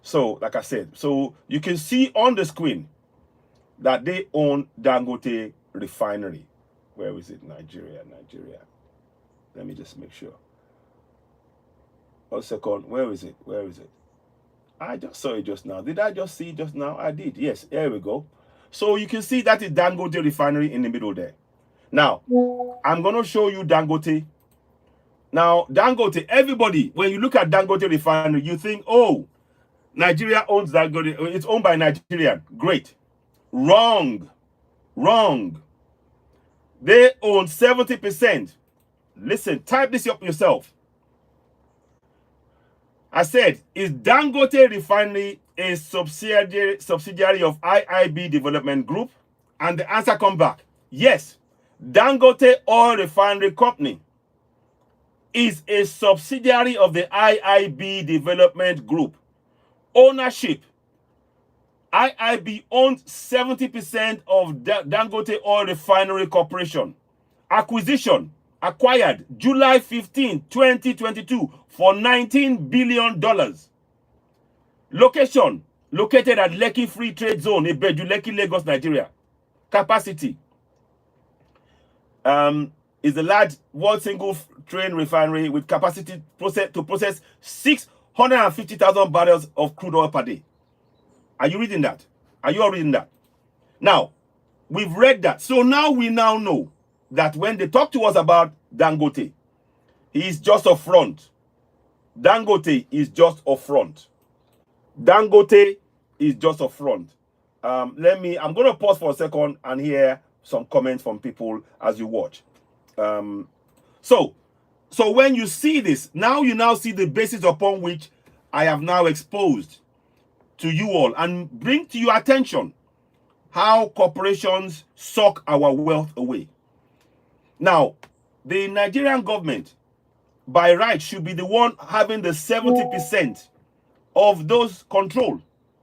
So, like I said, so you can see on the screen that they own Dangote Refinery. Where is it? Nigeria. Let me just make sure. 1 second. Where is it? I just saw it just now. Did I just see it just now? I did. Yes, there we go. So you can see that is Dangote Refinery in the middle there. Now, I'm going to show you Dangote. Now, Dangote, everybody, when you look at Dangote Refinery, you think, oh, Nigeria owns Dangote. It's owned by Nigerian. Great. Wrong. They own 70%. Listen, type this up yourself. I said, is Dangote Refinery a subsidiary of Iibdg Development Group? And the answer come back. Yes. Dangote Oil Refinery Company is a subsidiary of the Iibdg Development Group. Ownership. Iibdg owns 70% of Dangote Oil Refinery Corporation. Acquisition. Acquired July 15, 2022 for $19 billion. Location. Located at Lekki Free Trade Zone, Iibdg, Lekki, Lagos, Nigeria. Capacity. Is a large world single train refinery with capacity to process 650,000 barrels of crude oil per day. Are you reading that? Are you all reading that? Now, we've read that. So now we know that when they talk to us about Dangote, he is just a front. Dangote is just a front. Dangote is just a front. I'm going to pause for a second and hear some comments from people as you watch. So when you see this, you now see the basis upon which I have now exposed to you all and bring to your attention how corporations suck our wealth away. Now, the Nigerian government, by right, should be the one having the 70% of those control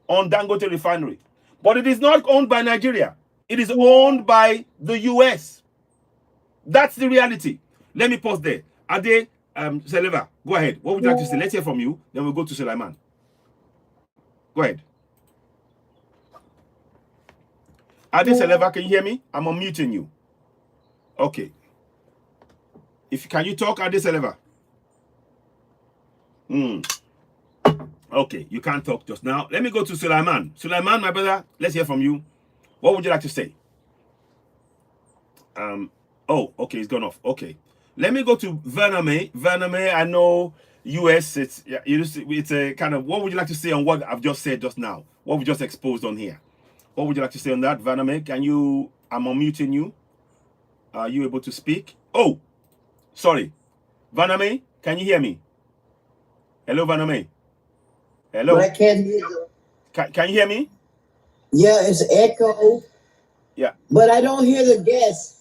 on Dangote Refinery. But it is not owned by Nigeria. It is owned by the US. That's the reality. Let me pause there. Ade Seleva, go ahead. What would you like to say? Let's hear from you. Then we'll go to Sulaiman. Go ahead. Ade Seleva, can you hear me? I'm unmuting you. Okay. Can you talk, Ade Seleva? Okay, you can't talk just now. Let me go to Sulaiman. Sulaiman, my brother, let's hear from you. What would you like to say? Oh, okay, it's gone off. Okay. Let me go to Vername. Vername, I know US, it's a kind of, what would you like to say on what I've just said just now? What we just exposed on here? What would you like to say on that, Vername? I'm unmuting you. Are you able to speak? Oh, sorry. Vername, can you hear me? Hello, Vername. Hello. But I can't hear you. Can you hear me? Yeah, it's echo. Yeah. But I don't hear the guest.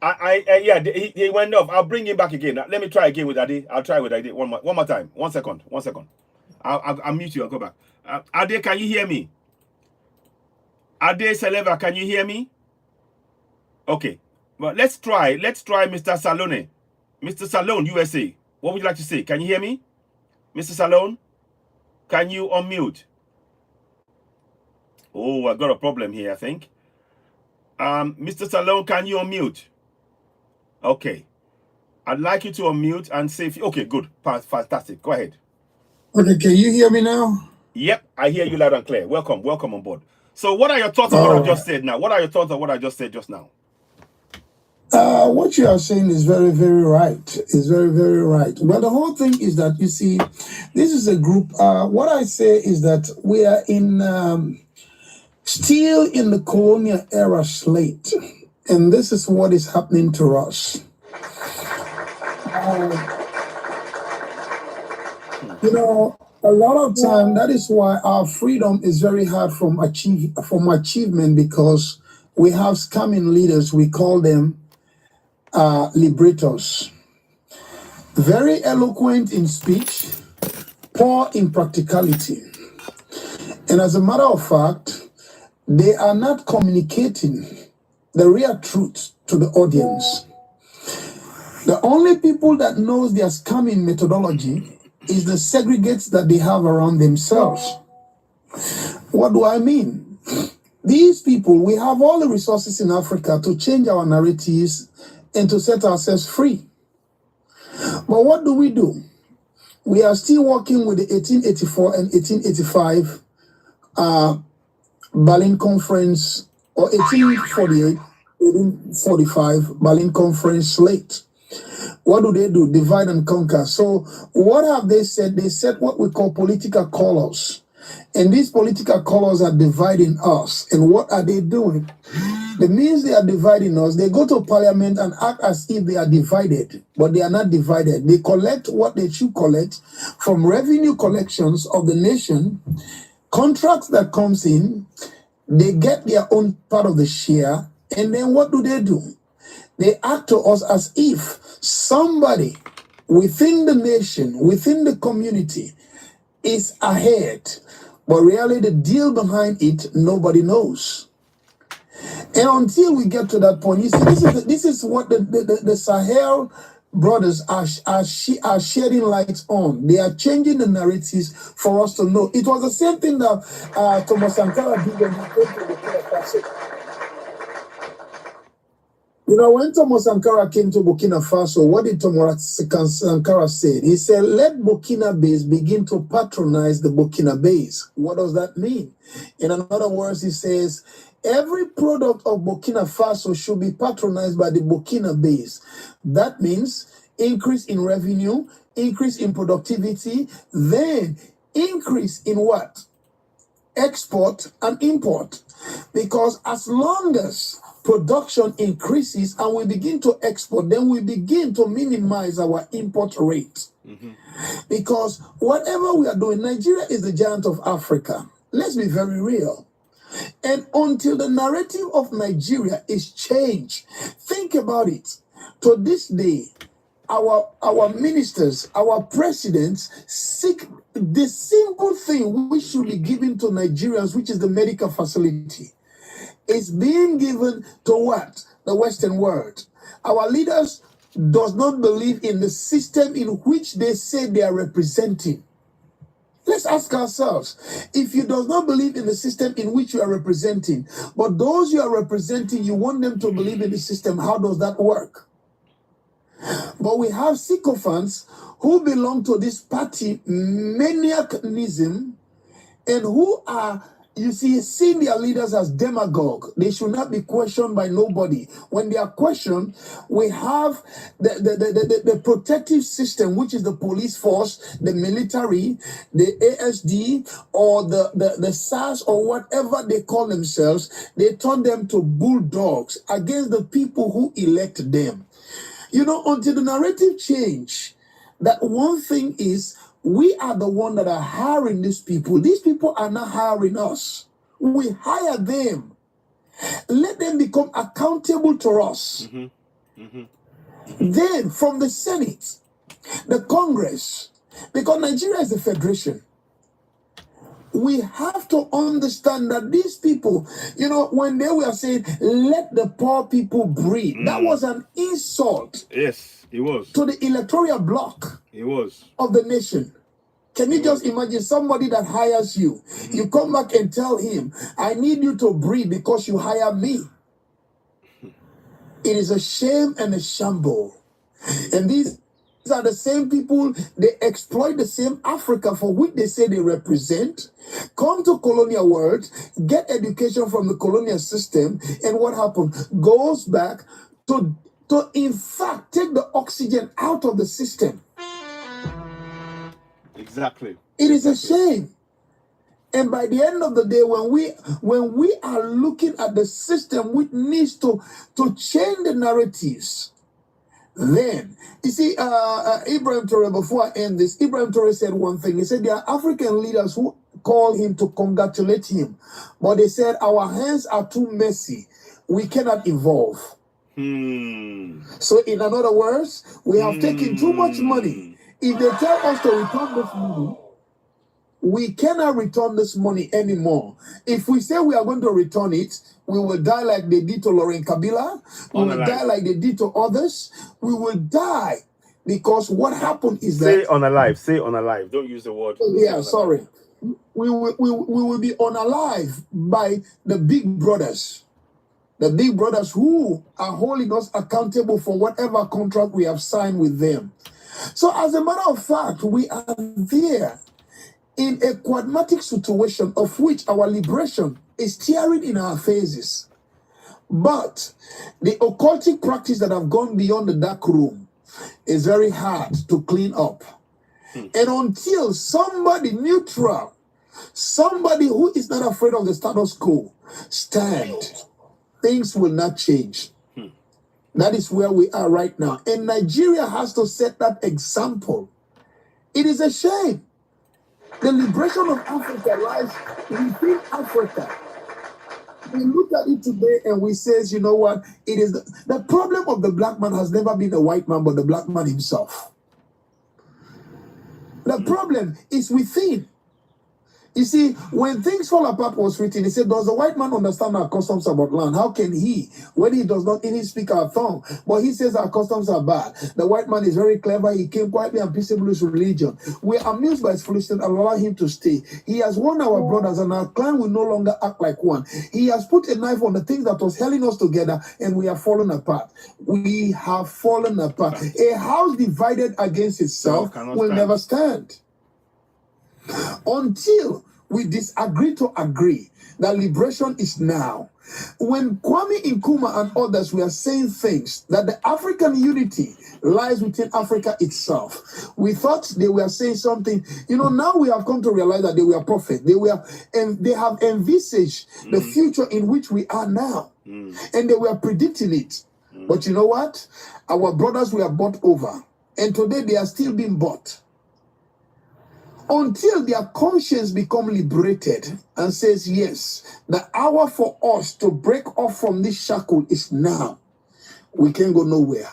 Yeah, he went off. I'll bring him back again. Let me try again with Ade. I'll try with Ade one more time. 1 second. I'll mute you. I'll go back. Ade, can you hear me? Ade Seleva, can you hear me? Okay. Well, let's try Mr. Salone. Mr. Salone, USA. What would you like to say? Can you hear me? Mr. Salone? Can you unmute? Oh, I got a problem here, I think. Mr. Salone, can you unmute? Okay. I'd like you to unmute and say okay, good. Fantastic. Go ahead. Okay, can you hear me now? Yep, I hear you loud and clear. Welcome on board. So what are your thoughts on what I just said now? What are your thoughts on what I just said just now? What you are saying is very, very right. It's very, very right. Well, the whole thing is that, you see, this is a group. What I say is that we are still in the colonial era slate. And this is what is happening to us. You know, a lot of time, that is why our freedom is very hard from achievement, because we have scamming leaders. We call them liberators. Very eloquent in speech, poor in practicality. And as a matter of fact, they are not communicating the real truth to the audience. The only people that knows their scamming methodology is the segregates that they have around themselves. What do I mean? These people, we have all the resources in Africa to change our narratives and to set ourselves free. But what do? We are still working with the 1884 and 1885 Berlin Conference, or 1848, 1845 Berlin Conference slate. What do? Divide and conquer. So what have they said? They set what we call political colors. And these political colors are dividing us. And what are they doing? The means they are dividing us, they go to parliament and act as if they are divided, but they are not divided. They collect what they should collect from revenue collections of the nation, contracts that comes in, they get their own part of the share, and then what do? They act to us as if somebody within the nation, within the community, is ahead. But really, the deal behind it, nobody knows. And until we get to that point, you see, this is what the Sahel brothers are shedding lights on. They are changing the narratives for us to know. It was the same thing that Thomas Sankara did when he came to Burkina Faso. You know, when Thomas Sankara came to Burkina Faso, what did Thomas Sankara say? He said, let Burkinabés begin to patronize the Burkinabés. What does that mean? In other words, he says, every product of Burkina Faso should be patronized by the Burkinabés. That means increase in revenue, increase in productivity, then increase in what? Export and import. Because as long as production increases and we begin to export, then we begin to minimize our import rate. Because whatever we are doing, Nigeria is the giant of Africa. Let's be very real. And until the narrative of Nigeria is changed, think about it. To this day, our ministers, our presidents seek the simple thing which should be given to Nigerians, which is the medical facility. It's being given to what? The Western world. Our leaders does not believe in the system in which they say they are representing. Let's ask ourselves, if you do not believe in the system in which you are representing, but those you are representing, you want them to believe in the system, how does that work? But we have sycophants who belong to this party maniacism and who are, you see, seeing their leaders as demagogue. They should not be questioned by nobody. When they are questioned, we have the protective system, which is the police force, the military, the ASD, or the SARS, or whatever they call themselves. They turn them to bulldogs against the people who elect them. You know, until the narrative change, that one thing is, we are the one that are hiring these people. These people are not hiring us. We hire them. Let them become accountable to us. Then from the Senate, the Congress, because Nigeria is a federation, we have to understand that these people, you know, when they were saying, let the poor people breathe, that was an insult. Yes, it was. To the electoral bloc. It was. Of the nation. Can you just imagine somebody that hires you? You come back and tell him, I need you to breathe because you hire me. It is a shame and a shamble. And these are the same people, they exploit the same Africa for which they say they represent, come to colonial world, get education from the colonial system, and what happened? Goes back to in fact take the oxygen out of the system. Exactly. It is a shame. And by the end of the day, when we are looking at the system which needs to change the narratives, then you see, Ibrahim Traore, before I end this, Ibrahim Traore said one thing. He said there are African leaders who call him to congratulate him, but they said our hands are too messy. We cannot evolve. So in other words, we have taken too much money. If they tell us to return this money, we cannot return this money anymore. If we say we are going to return it, we will die like they did to Laurent Kabila. We will die like they did to others. We will die because what happened is that... Say unalive. Say unalive. Don't use the word. Yeah, sorry. We will be unalive by the big brothers. The big brothers who are holding us accountable for whatever contract we have signed with them. So as a matter of fact, we are there in a quagmatic situation of which our liberation is tearing in our faces. But the occultic practice that have gone beyond the dark room is very hard to clean up. And until somebody neutral, somebody who is not afraid of the status quo, stand, things will not change. That is where we are right now. And Nigeria has to set that example. It is a shame. The liberation of Africa lies within Africa. We look at it today and we say, you know what? It is the problem of the black man has never been a white man, but the black man himself. The problem is within. You see, when things fall apart was written, he said, does the white man understand our customs about land? How can he, when he does not even speak our tongue? But he says our customs are bad. The white man is very clever. He came quietly and peaceably with religion. We're amused by his foolishness and allow him to stay. He has won our brothers and our clan will no longer act like one. He has put a knife on the things that was holding us together and we have fallen apart. We have fallen apart. A house divided against itself will never stand. Until we disagree to agree that liberation is now. When Kwame Nkrumah and others were saying things that the African unity lies within Africa itself, we thought they were saying something. You know, now we have come to realize that they were prophets. They have envisaged the future in which we are now, and they were predicting it. But you know what? Our brothers were bought over, and today they are still being bought. Until their conscience become liberated and says, yes, the hour for us to break off from this shackle is now. We can't go nowhere.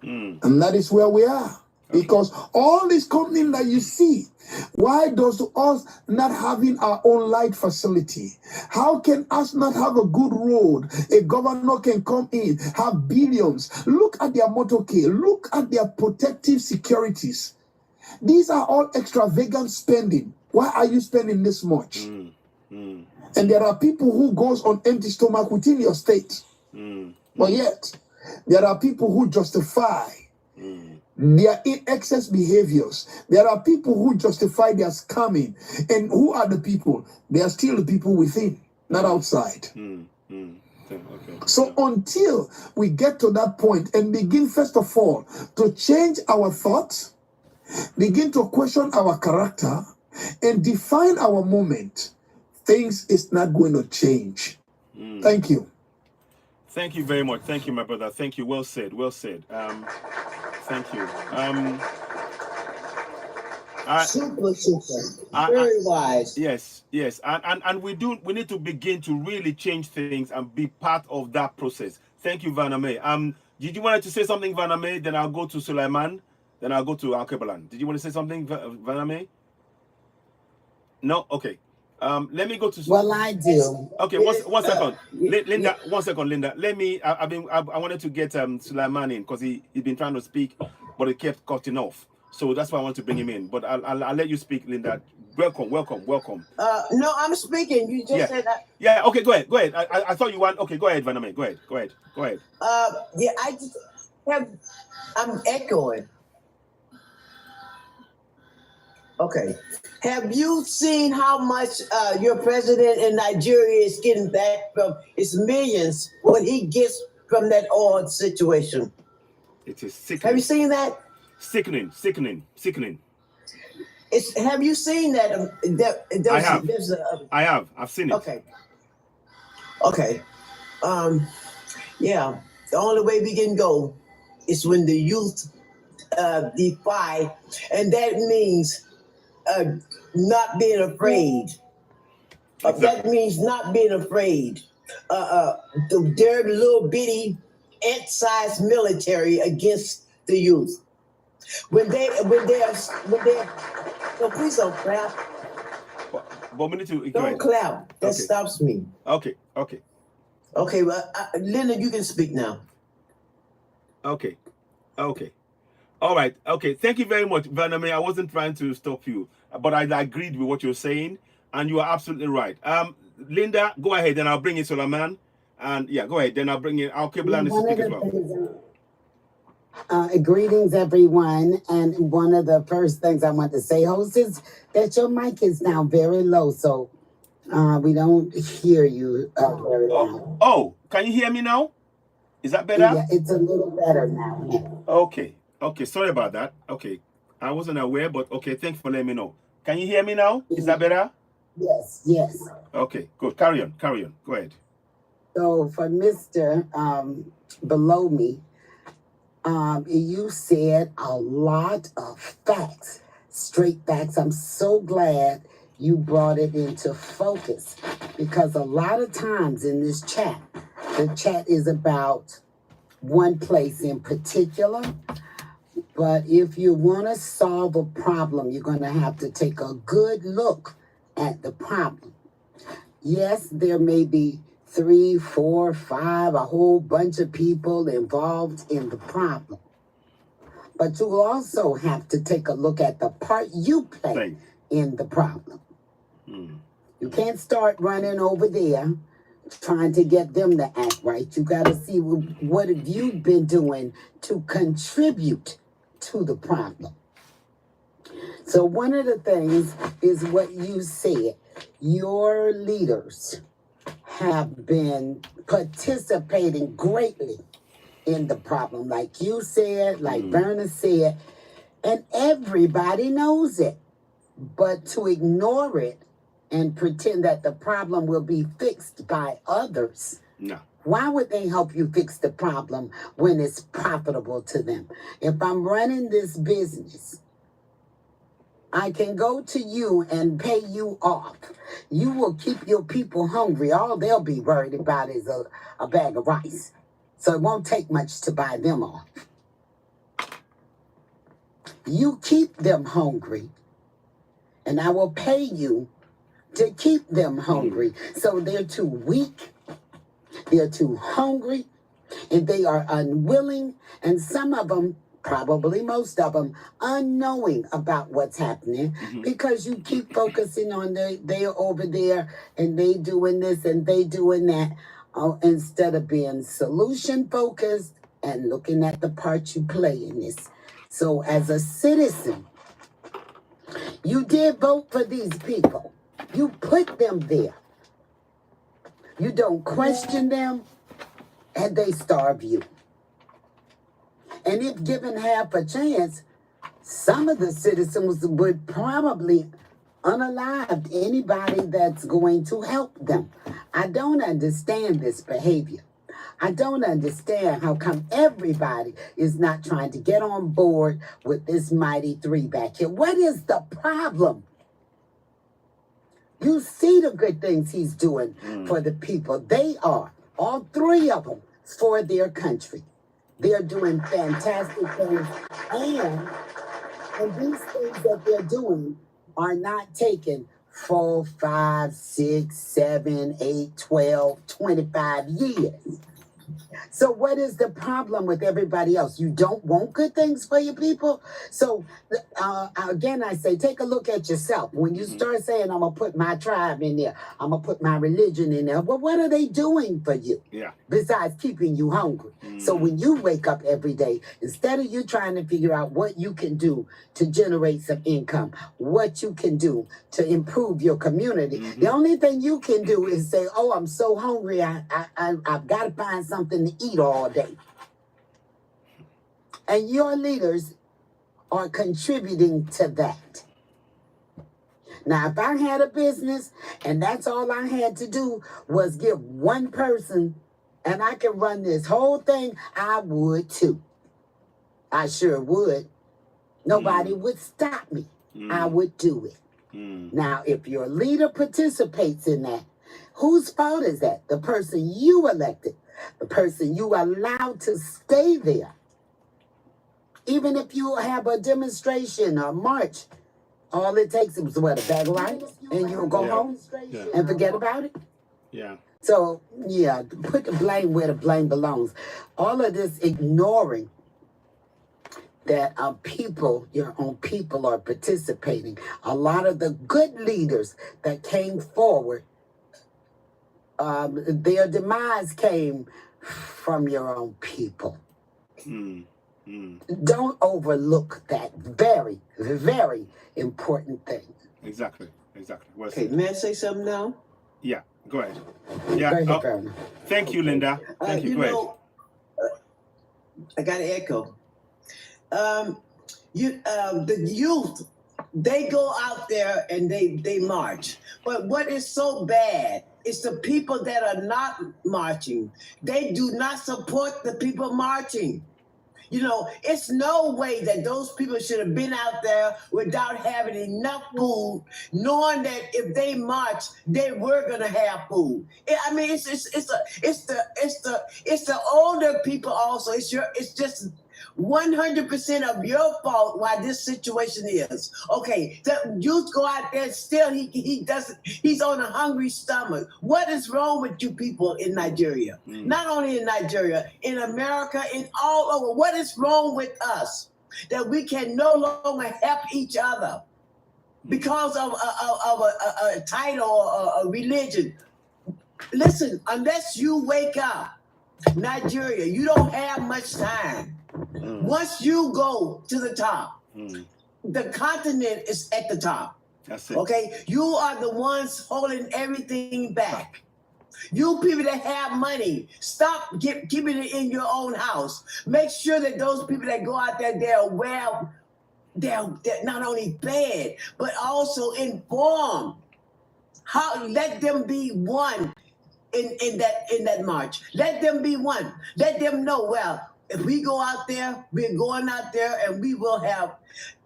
And that is where we are. Because all these companies that you see, why does us not having our own light facility? How can us not have a good road? A governor can come in, have billions. Look at their motorcade. Look at their protective securities. These are all extravagant spending. Why are you spending this much? And there are people who goes on empty stomach within your state. But yet, there are people who justify their excess behaviors. There are people who justify their scamming. And who are the people? They are still the people within, not outside. Okay. So until we get to that point and begin, first of all, to change our thoughts, begin to question our character, and define our moment, things is not going to change. Thank you. Thank you very much. Thank you, my brother. Thank you. Well said. Well said. Thank you. Super. Very wise. Yes. And we need to begin to really change things and be part of that process. Thank you, Vaname. Did you want to say something, Vaname? Then I'll go to Suleiman. Then I'll go to Alkebalan. Did you want to say something, Vaname? No? Okay. Let me go to... Well, I do. Okay, one second. Linda, 1 second, Linda. Let me... I wanted to get Suleiman in because he's been trying to speak, but he kept cutting off. So that's why I want to bring him in. But I'll let you speak, Linda. Welcome. No, I'm speaking. You just said that. Yeah, okay, go ahead. I thought you want... Okay, go ahead, Vaname. Go ahead. Yeah, I just have... I'm echoing. Okay. Have you seen how much your president in Nigeria is getting back from his millions, what he gets from that oil situation? It is sickening. Have you seen that? Sickening. Have you seen that? I have. There's I've seen it. Okay. Yeah. The only way we can go is when the youth defy, and that means not being afraid. Exactly. That means not being afraid. Their little bitty ant-sized military against the youth. When they're no, please don't clap. But we need to go Don't ahead. clap. That Okay. stops me. Okay. Okay, well, Linda, you can speak now. Okay. All right. Okay. Thank you very much, Vaname. I wasn't trying to stop you, but I agreed with what you're saying, and you are absolutely right. Linda, go ahead, and I'll bring in Solaman. And yeah, go ahead. Then I'll bring in Al Kiblan to speak as well. Greetings, everyone. And one of the first things I want to say, host, is that your mic is now very low, so we don't hear you very loud. Oh, can you hear me now? Is that better? Yeah, it's a little better now. Yeah. Okay. Sorry about that. Okay, I wasn't aware, but okay. Thanks for letting me know. Can you hear me now? Is that better? Yes. Okay, good. Carry on. Go ahead. So for Mr. Below me, you said a lot of facts, straight facts. I'm so glad you brought it into focus, because a lot of times in this chat, the chat is about one place in particular. But if you want to solve a problem, you're going to have to take a good look at the problem. Yes, there may be 3, 4, 5, a whole bunch of people involved in the problem. But you also have to take a look at the part you play in the problem. You can't start running over there trying to get them to act right. You got to see what have you been doing to contribute to the problem. So one of the things is what you said. Your leaders have been participating greatly in the problem, like you said, like Verna said, and everybody knows it. But to ignore it and pretend that the problem will be fixed by others, no. Why would they help you fix the problem when it's profitable to them? If I'm running this business, I can go to you and pay you off. You will keep your people hungry. All they'll be worried about is a bag of rice. So it won't take much to buy them off. You keep them hungry, and I will pay you to keep them hungry. So they're too weak, they're too hungry, and they are unwilling, and some of them, probably most of them, unknowing about what's happening, because you keep focusing on they're over there and they doing this and they doing that, instead of being solution focused and looking at the part you play in this. So as a citizen, you did vote for these people. You put them there. You don't question them, and they starve you. And if given half a chance, some of the citizens would probably unalive anybody that's going to help them. I don't understand this behavior. I don't understand how come everybody is not trying to get on board with this mighty three back here. What is the problem? You see the good things he's doing for the people. They are, all three of them, for their country. They're doing fantastic things. And these things that they're doing are not taking 4, 5, 6, 7, 8, 12, 25 years. So what is the problem with everybody else? You don't want good things for your people? So again, I say, take a look at yourself. When you start saying, I'm going to put my tribe in there, I'm going to put my religion in there, well, what are they doing for you? Yeah. Besides keeping you hungry. So when you wake up every day, instead of you trying to figure out what you can do to generate some income, what you can do to improve your community, the only thing you can do is say, oh, I'm so hungry, I've got to find something to eat all day. And your leaders are contributing to that. Now, if I had a business and that's all I had to do was give one person and I can run this whole thing, I would too. I sure would. Nobody would stop me. I would do it. Now, if your leader participates in that, whose fault is that? The person you elected, the person you allowed to stay there. Even if you have a demonstration or march, all it takes is what, a bag of rice, and you'll go home and forget about it. Yeah. So, yeah, put the blame where the blame belongs. All of this ignoring that your own people are participating. A lot of the good leaders that came forward, their demise came from your own people. Don't overlook that very, very important thing. Exactly. Well Okay, said. may I say something now? Yeah, go ahead. Go Yeah. ahead, Oh, Colonel. thank you, Linda. Thank you. Go ahead. I got to echo. The youth, they go out there and they march. But what is so bad is the people that are not marching. They do not support the people marching. You know, it's no way that those people should have been out there without having enough food, knowing that if they march, they were gonna have food. I mean, it's the older people also. It's just 100% of your fault why this situation is. Okay, the youth go out there still he's on a hungry stomach. What is wrong with you people in Nigeria? Not only in Nigeria, in America, in all over. What is wrong with us that we can no longer help each other because of a title or a religion? Listen, unless you wake up, Nigeria, you don't have much time. Once you go to the top, the continent is at the top. That's it. Okay? You are the ones holding everything back. You people that have money, stop keeping it in your own house. Make sure that those people that go out there, they're not only fed, but also informed. Let them be one in that march. Let them be one. Let them know, well, if we go out there, we're going out there and we will have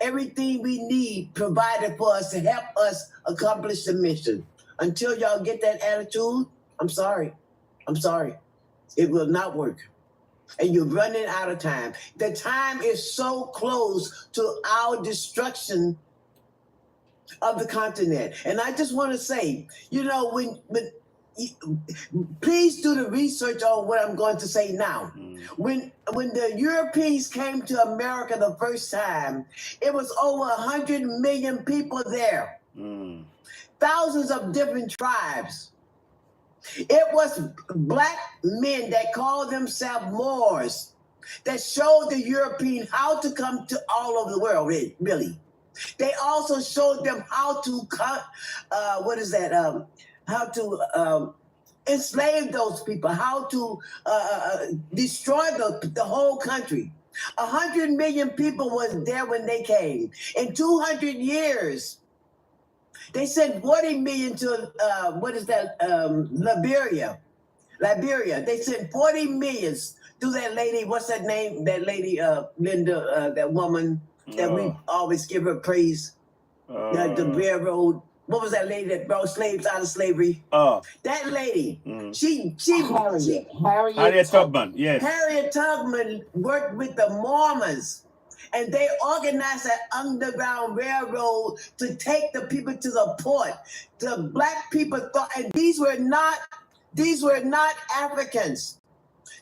everything we need provided for us to help us accomplish the mission. Until y'all get that attitude, I'm sorry. It will not work. And you're running out of time. The time is so close to our destruction of the continent. And I just want to say, you know, please do the research on what I'm going to say now. When the Europeans came to America the first time, it was over 100 million people there. Thousands of different tribes. It was black men that called themselves Moors that showed the European how to come to all over the world, really. They also showed them how to enslave those people, how to destroy the whole country. 100 million people was there when they came. In 200 years, they sent 40 million to, Liberia. They sent 40 million to that lady, what's that name? That lady, Linda, that woman that we always give her praise. The railroad. What was that lady that brought slaves out of slavery? That lady, Harriet Tubman, yes. Harriet Tubman worked with the Mormons, and they organized an underground railroad to take the people to the port. The black people thought, and these were not Africans.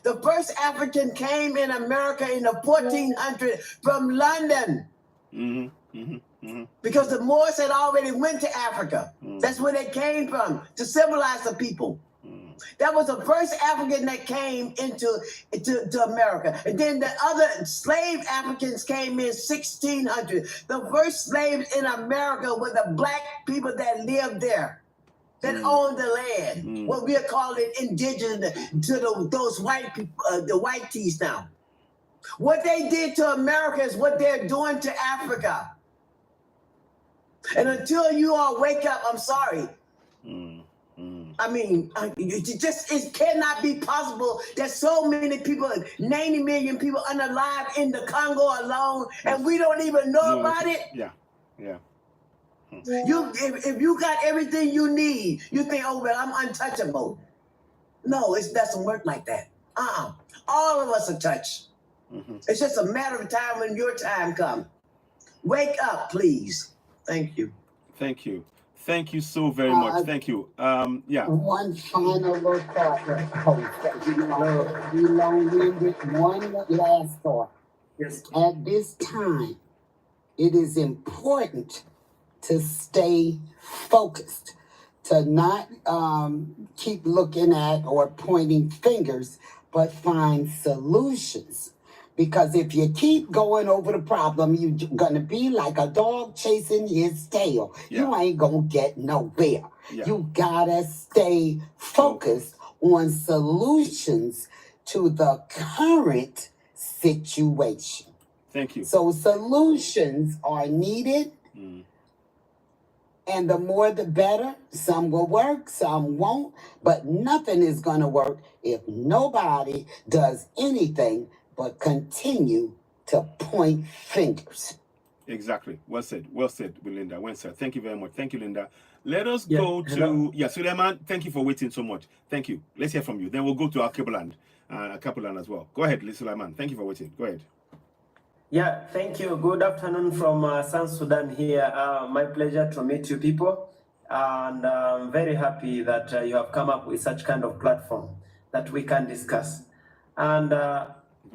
The first African came in America in the 1400s from London. Because the Moors had already went to Africa. That's where they came from, to civilize the people. That was the first African that came to America. And then the other slave Africans came in 1600. The first slaves in America were the black people that lived there, that owned the land. What we are calling indigenous to those white people, the white tees now. What they did to America is what they're doing to Africa. And until you all wake up, I'm sorry. Mm, mm. I mean, it cannot be possible that so many people, 90 million people unalive in the Congo alone, and we don't even know about it. Yeah, yeah. If you got everything you need, you think, oh well, I'm untouchable. No, it doesn't work like that. All of us are touched. Mm-hmm. It's just a matter of time when your time comes. Wake up, please. Thank you. Thank you. Thank you so very much. Thank you. Yeah. One final little thought, be long-winded. One last thought. Yes. At this time, it is important to stay focused, to not keep looking at or pointing fingers, but find solutions. Because if you keep going over the problem, you're going to be like a dog chasing his tail. Yeah. You ain't going to get nowhere. Yeah. You got to stay focused on solutions to the current situation. Thank you. So solutions are needed. Mm. And the more the better. Some will work, some won't. But nothing is going to work if nobody does anything but continue to point fingers. Exactly. Well said, Linda. Well said. Thank you very much. Thank you, Linda. Let us go to Suleiman. Thank you for waiting so much. Thank you. Let's hear from you. Then we'll go to Akabuland as well. Go ahead, Suleiman. Thank you for waiting. Go ahead. Yeah, thank you. Good afternoon from South Sudan here. My pleasure to meet you people. And I'm very happy that you have come up with such kind of platform that we can discuss. And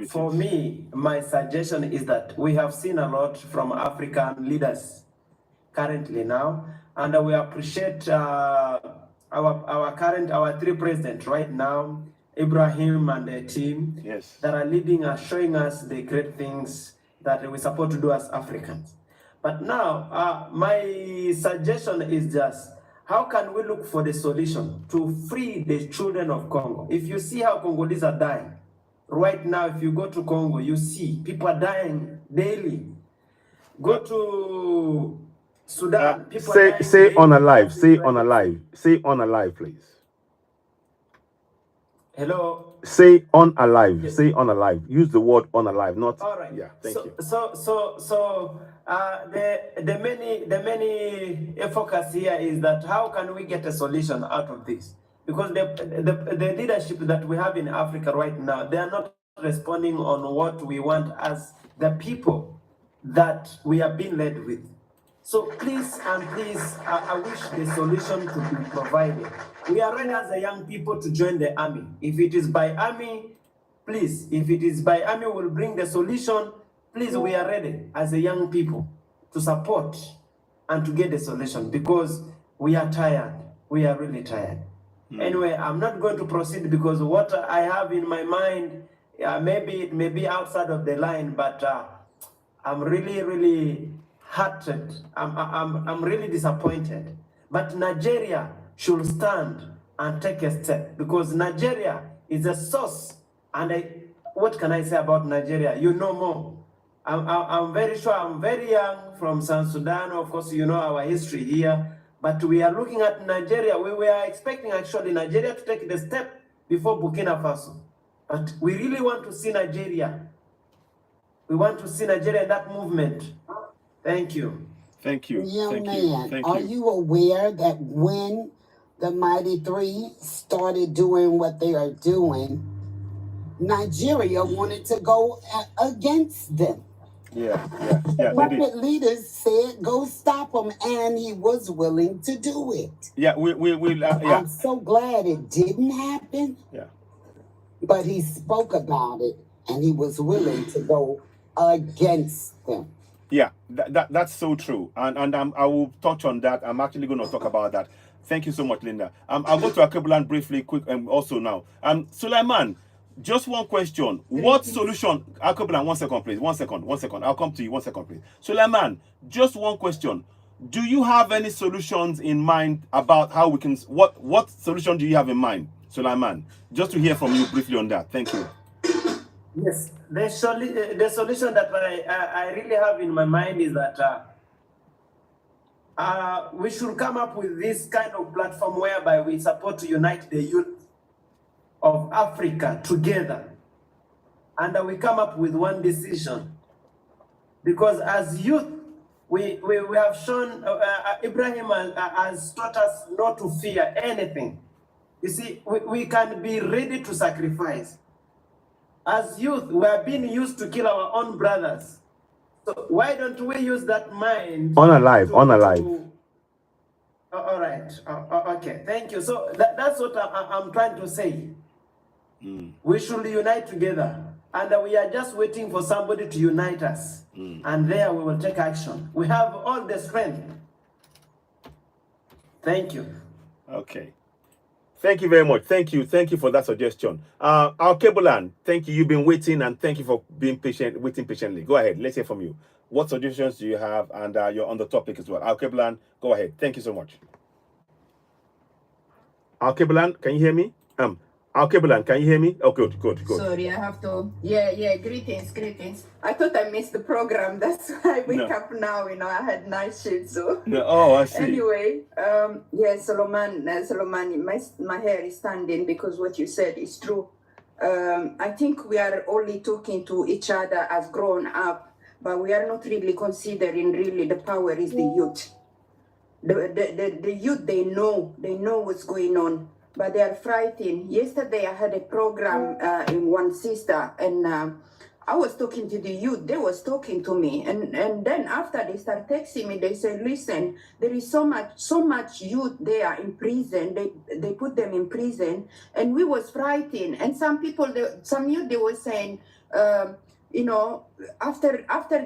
for me, my suggestion is that we have seen a lot from African leaders currently now, and we appreciate our three presidents right now, Ibrahim and the team, yes, that are leading us, showing us the great things that we're supposed to do as Africans. But now, my suggestion is just, how can we look for the solution to free the children of Congo? If you see how Congolese are dying, right now, if you go to Congo, you see people are dying daily. Go to Sudan, people are dying say daily. on alive, say on alive, please. Hello. Say unalive. Yes. Say unalive. Use the word unalive, not. All right. Yeah. Thank you. So the main focus here is that how can we get a solution out of this? Because the leadership that we have in Africa right now, they are not responding on what we want as the people that we are being led with. So please, I wish the solution to be provided. We are ready as a young people to join the army. If it is by army, please, if it is by army will bring the solution, please, we are ready as a young people to support and to get the solution because we are tired. We are really tired. Anyway, I'm not going to proceed because what I have in my mind, maybe it may be outside of the line, but I'm really, really hearted. I'm really disappointed. But Nigeria should stand and take a step because Nigeria is a source. And what can I say about Nigeria? You know more. I'm very sure. I'm very young from South Sudan. Of course, you know our history here. But we are looking at Nigeria. We were expecting actually Nigeria to take the step before Burkina Faso. But we really want to see Nigeria. We want to see Nigeria in that movement. Thank you. Thank you. Young man, are you aware that when the Mighty Three started doing what they are doing, Nigeria wanted to go against them? Yeah. Puppet leaders said, "Go stop him," and he was willing to do it. Yeah, I'm so glad it didn't happen. Yeah. But he spoke about it, and he was willing to go against them. Yeah, that's so true, and I will touch on that. I'm actually going to talk about that. Thank you so much, Linda. I'll go to Akabuland briefly, quick, and also now. Suleiman, just one question. What solution? Akabuland, 1 second, please. 1 second. I'll come to you. 1 second, please. Suleiman, just one question. Do you have any solutions in mind about how we can? What solution do you have in mind, Suleiman? Just to hear from you briefly on that. Thank you. Yes, the solution that I really have in my mind is that we should come up with this kind of platform whereby we support to unite the youth of Africa together. And we come up with one decision. Because as youth, we have shown, Ibrahim has taught us not to fear anything. You see, we can be ready to sacrifice. As youth, we are being used to kill our own brothers. So why don't we use that mind? On alive. All right. Okay. Thank you. So that's what I'm trying to say. We should unite together. And we are just waiting for somebody to unite us. And there we will take action. We have all the strength. Thank you. Okay. Thank you very much. Thank you for that suggestion. Our Kebulan, thank you. You've been waiting, and thank you for being patient, waiting patiently. Go ahead. Let's hear from you. What suggestions do you have? And you're on the topic as well. Our Kebulan, go ahead. Thank you so much. Our Kebulan, can you hear me? Our Kebulan, can you hear me? Oh, good. Sorry, I have to. Yeah. Greetings. I thought I missed the program. That's why I wake up now. I had night shift, so. No. Oh, I see. Anyway, Solomon, my hair is standing because what you said is true. I think we are only talking to each other as grown up, but we are not really considering really the power is the youth. The youth, they know what's going on, but they are frightened. Yesterday I had a program in one sister, and I was talking to the youth. They was talking to me, and then after they start texting me, they said, listen, there is so much youth there in prison. They put them in prison, and we was frightened. And some youth, they were saying, after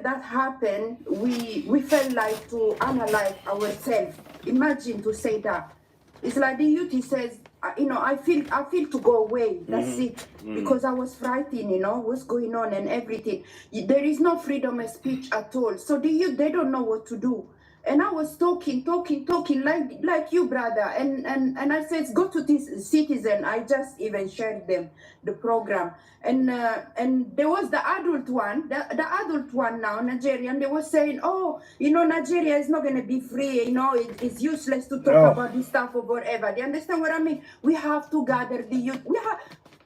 that happened, we felt like to analyze ourselves. Imagine to say that. It's like the youth, he says, I feel to go away. That's it. Because I was frightened, what's going on and everything. There is no freedom of speech at all. So the youth, they don't know what to do. And I was talking like you, brother. And I said, go to this Citizen. I just even shared them the program. And there was the adult one, the adult one now, Nigerian. They were saying, Nigeria is not going to be free. It's useless to talk about this stuff or whatever. Do you understand what I mean? We have to gather the youth.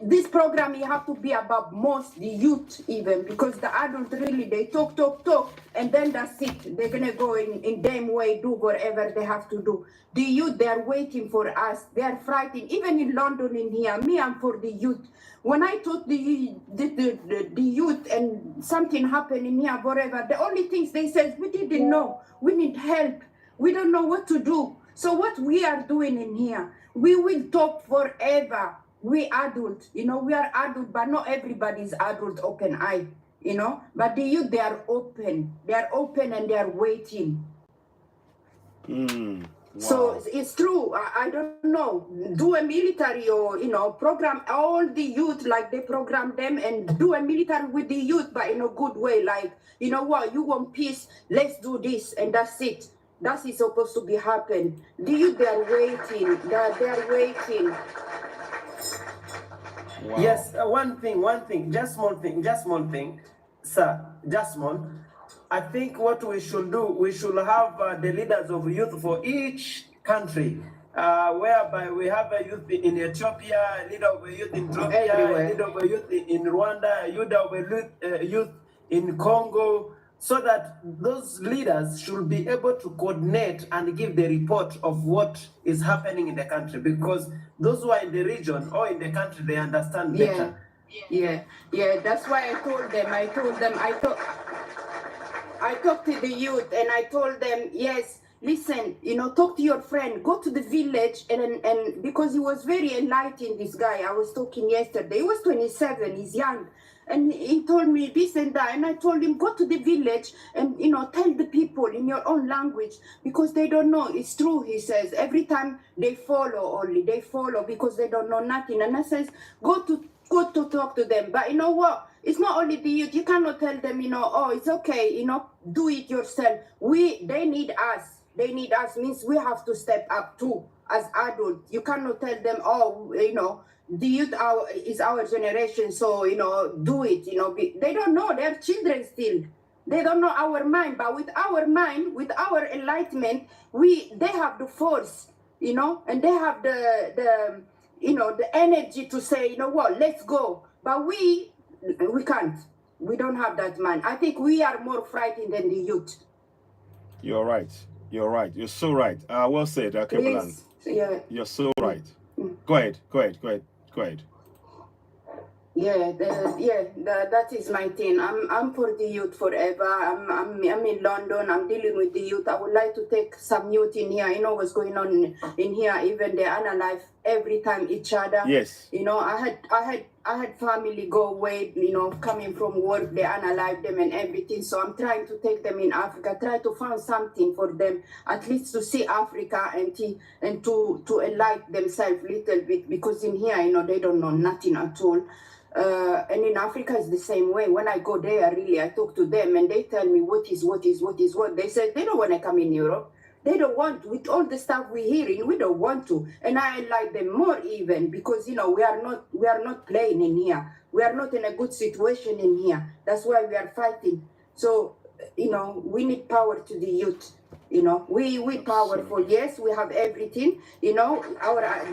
This program, you have to be about most the youth even, because the adults really, they talk, and then that's it. They're going to go in them way, do whatever they have to do. The youth, they are waiting for us. They are frightened. Even in London in here, I'm for the youth. When I taught the youth and something happened in here, whatever, the only things they said, we didn't know. We need help. We don't know what to do. So what we are doing in here, we will talk forever. We adult, we are adult, but not everybody's adult open eye, But the youth, they are open. They are open and they are waiting. Wow. So it's true. I don't know. Do a military or, program all the youth like they program them, and do a military with the youth, but in a good way. Like, you know what, you want peace, let's do this, and that's it. That is supposed to be happen. The youth, they are waiting. They are waiting. Wow. Yes, one thing, just small thing, sir, just small. I think what we should do, we should have the leaders of youth for each country, whereby we have a youth in Ethiopia, a leader of a youth in Ethiopia, a leader of a youth in Rwanda, a leader of a youth in Congo, so that those leaders should be able to coordinate and give the report of what is happening in the country, because those who are in the region or in the country, they understand better. Yeah. That's why I told them, I talked to the youth and I told them, yes, listen, talk to your friend, go to the village, and because he was very enlightened, this guy I was talking yesterday, he was 27, he's young. And he told me this and that, and I told him, go to the village and, tell the people in your own language, because they don't know. It's true, he says. Every time they follow because they don't know nothing. And I says, go to talk to them. But you know what? It's not only the youth. You cannot tell them, it's okay, do it yourself. They need us. They need us means we have to step up too as adults. You cannot tell them, the youth is our generation, so, do it, they don't know. They're children still. They don't know our mind, but with our mind, with our enlightenment, they have the force, you know, and they have the energy to say, you know what, let's go. But we can't. We don't have that mind. I think we are more frightened than the youth. You're right. You're right. You're so right. Well said, Kebulan. Yeah. You're so right. Go ahead. Yeah, that is my thing. I'm for the youth forever. I'm in London. I'm dealing with the youth. I would like to take some youth in here. You know what's going on in here. Even they analyze every time each other. Yes. You know, I had family go away. You know, coming from work, they analyze them and everything. So I'm trying to take them in Africa. Try to find something for them, at least to see Africa and to enlighten themselves a little bit, because in here, you know, they don't know nothing at all. And in Africa it's the same way. When I go there, really, I talk to them and they tell me what is what. They said they don't want to come in Europe. They don't want, with all the stuff we're hearing, we don't want to. And I like them more even, because, you know, we are not playing in here. We are not in a good situation in here. That's why we are fighting. So, you know, we need power to the youth. You know, we powerful. Yes, we have everything. You know,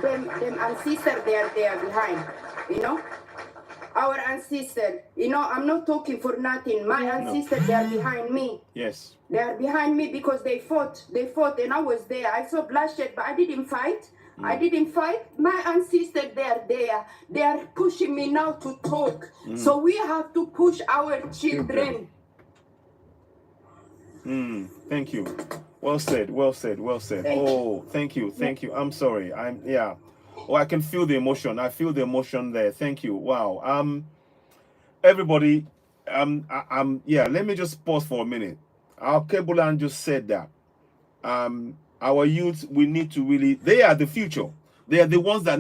them ancestors, they are there behind. You know. Our ancestors, you know, I'm not talking for nothing. My ancestors, they are behind me. Yes. They are behind me because they fought, and I was there. I saw bloodshed, but I didn't fight. I didn't fight. My ancestors, they are there. They are pushing me now to talk. So we have to push our children. Thank you. Well said. Thank you. I'm sorry. Oh, I can feel the emotion. I feel the emotion there. Thank you. Wow. Everybody, let me just pause for a minute. Our Kebulan just said that. Our youth, we need to really, they are the future. They are the ones that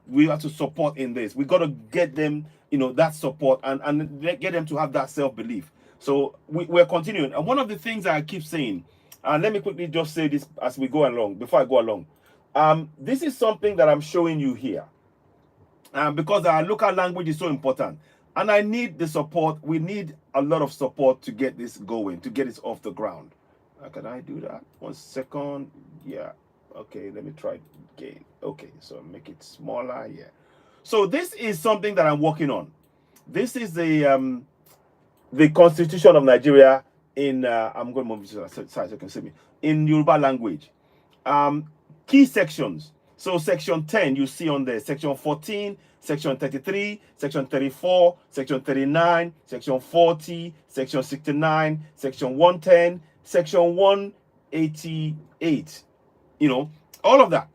we have to support in this. We got to get them, you know, that support and get them to have that self-belief. So we're continuing. And one of the things I keep saying, and let me quickly just say this as we go along, before I go along. This is something that I'm showing you here. Because our local language is so important. And I need the support. We need a lot of support to get this going, to get it off the ground. Can I do that? 1 second. Yeah. Okay, let me try again. Okay, so make it smaller. Yeah. So this is something that I'm working on. This is the Constitution of Nigeria in I'm going to move to the side so you can see me, in Yoruba language. Key sections. So section 10 you see on there, section 14, section 33, section 34, section 39, section 40, section 69, section 110, section 188. You know, all of that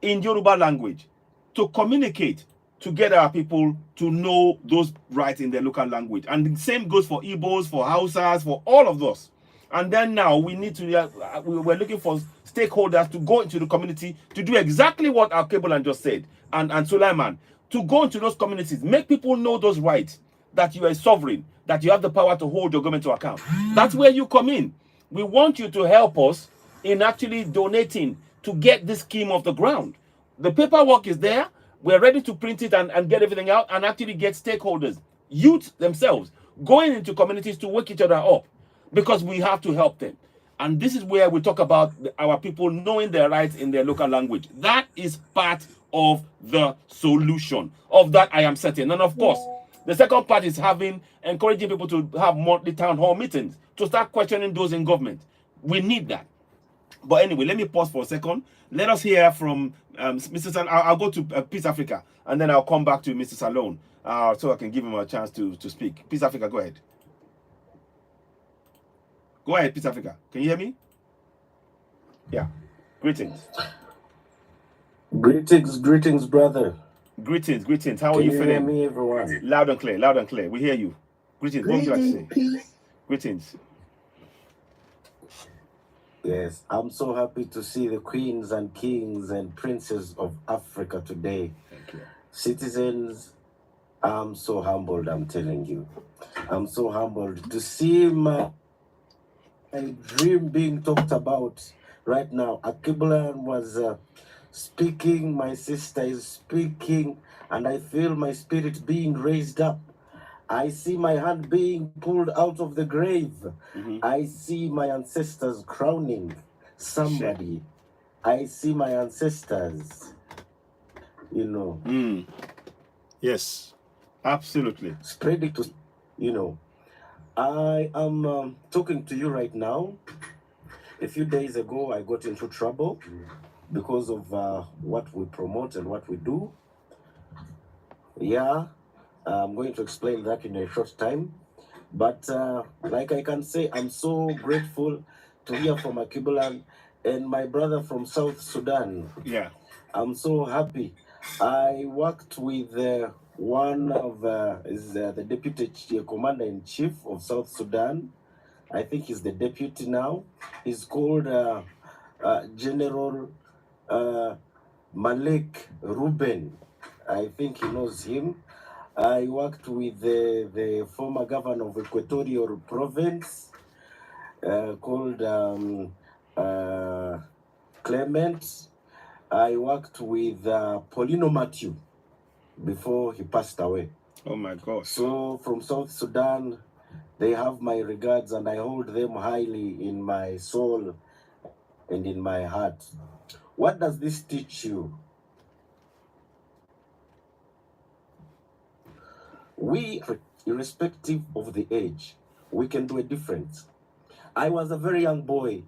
in Yoruba language to communicate, to get our people to know those rights in their local language. And the same goes for Igbos, for Hausas, for all of those. And then now we need to, we're looking for stakeholders to go into the community to do exactly what our Kebulan just said, and Sulaiman, to go into those communities, make people know those rights, that you are a sovereign, that you have the power to hold your government to account. That's where you come in. We want you to help us in actually donating to get this scheme off the ground. The paperwork is there. We're ready to print it and get everything out and actually get stakeholders, youth themselves, going into communities to wake each other up, because we have to help them. And this is where we talk about our people knowing their rights in their local language. That is part of the solution. Of that I am certain. And of course, the second part is encouraging people to have monthly town hall meetings, to start questioning those in government. We need that. But anyway, let me pause for a second. Let us hear from Mr. Salone. I'll go to Peace Africa, and then I'll come back to Mr. Salone so I can give him a chance to speak. Peace Africa, go ahead. Go ahead, Peace Africa. Can you hear me? Yeah. Greetings. Greetings, brother. Greetings. How are Can you you feeling? hear me, everyone? Loud and clear. We hear you. Greetings. What would you like to say? Peace. Greetings. Yes, I'm so happy to see the queens and kings and princes of Africa today. Thank you. Citizens, I'm so humbled, I'm telling you. I'm so humbled to see my dream being talked about right now. Akibulan was speaking, my sister is speaking, and I feel my spirit being raised up. I see my hand being pulled out of the grave. Mhm. I see my ancestors crowning somebody. I see my ancestors, you know, Mm. Yes, absolutely. spreading to, you know. I am talking to you right now. A few days ago, I got into trouble because of what we promote and what we do. Yeah, I'm going to explain that in a short time. But like I can say, I'm so grateful to hear from Akibulan and my brother from South Sudan. Yeah. I'm so happy. I worked with one of the deputy commander in chief of South Sudan. I think he's the deputy now. He's called General Malik Ruben. I think he knows him. I worked with the former governor of Equatorial Province called Clement. I worked with Paulino Matthew before he passed away. Oh my gosh. So from South Sudan, they have my regards and I hold them highly in my soul and in my heart. What does this teach you? We, irrespective of the age, we can do a difference. I was a very young boy,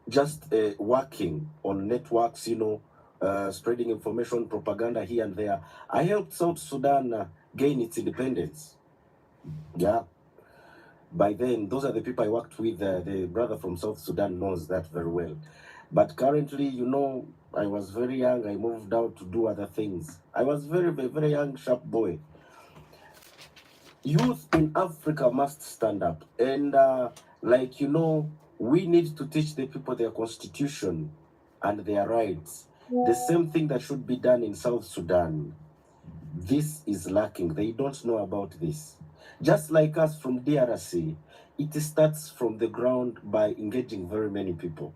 just working on networks, spreading information, propaganda here and there. I helped South Sudan gain its independence. Yeah. By then, those are the people I worked with. The brother from South Sudan knows that very well. But currently, I was very young. I moved out to do other things. I was very, very, very young, sharp boy. Youth in Africa must stand up. And we need to teach the people their constitution and their rights. The same thing that should be done in South Sudan. This is lacking. They don't know about this. Just like us from DRC, it starts from the ground by engaging very many people.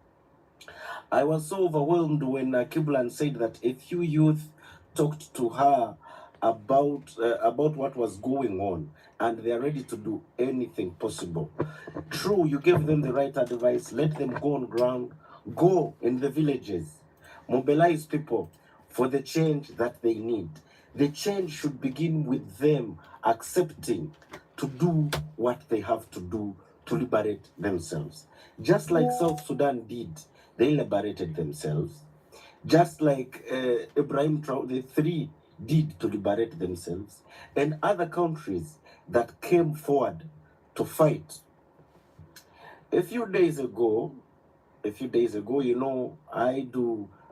I was so overwhelmed when Kiblan said that a few youth talked to her about what was going on, and they are ready to do anything possible. True, you gave them the right advice. Let them go on ground, go in the villages, mobilize people for the change that they need. The change should begin with them accepting to do what they have to do to liberate themselves. Just like South Sudan did, they liberated themselves. Just like Ibrahim Traore, the three did to liberate themselves, and other countries that came forward to fight. A few days ago, I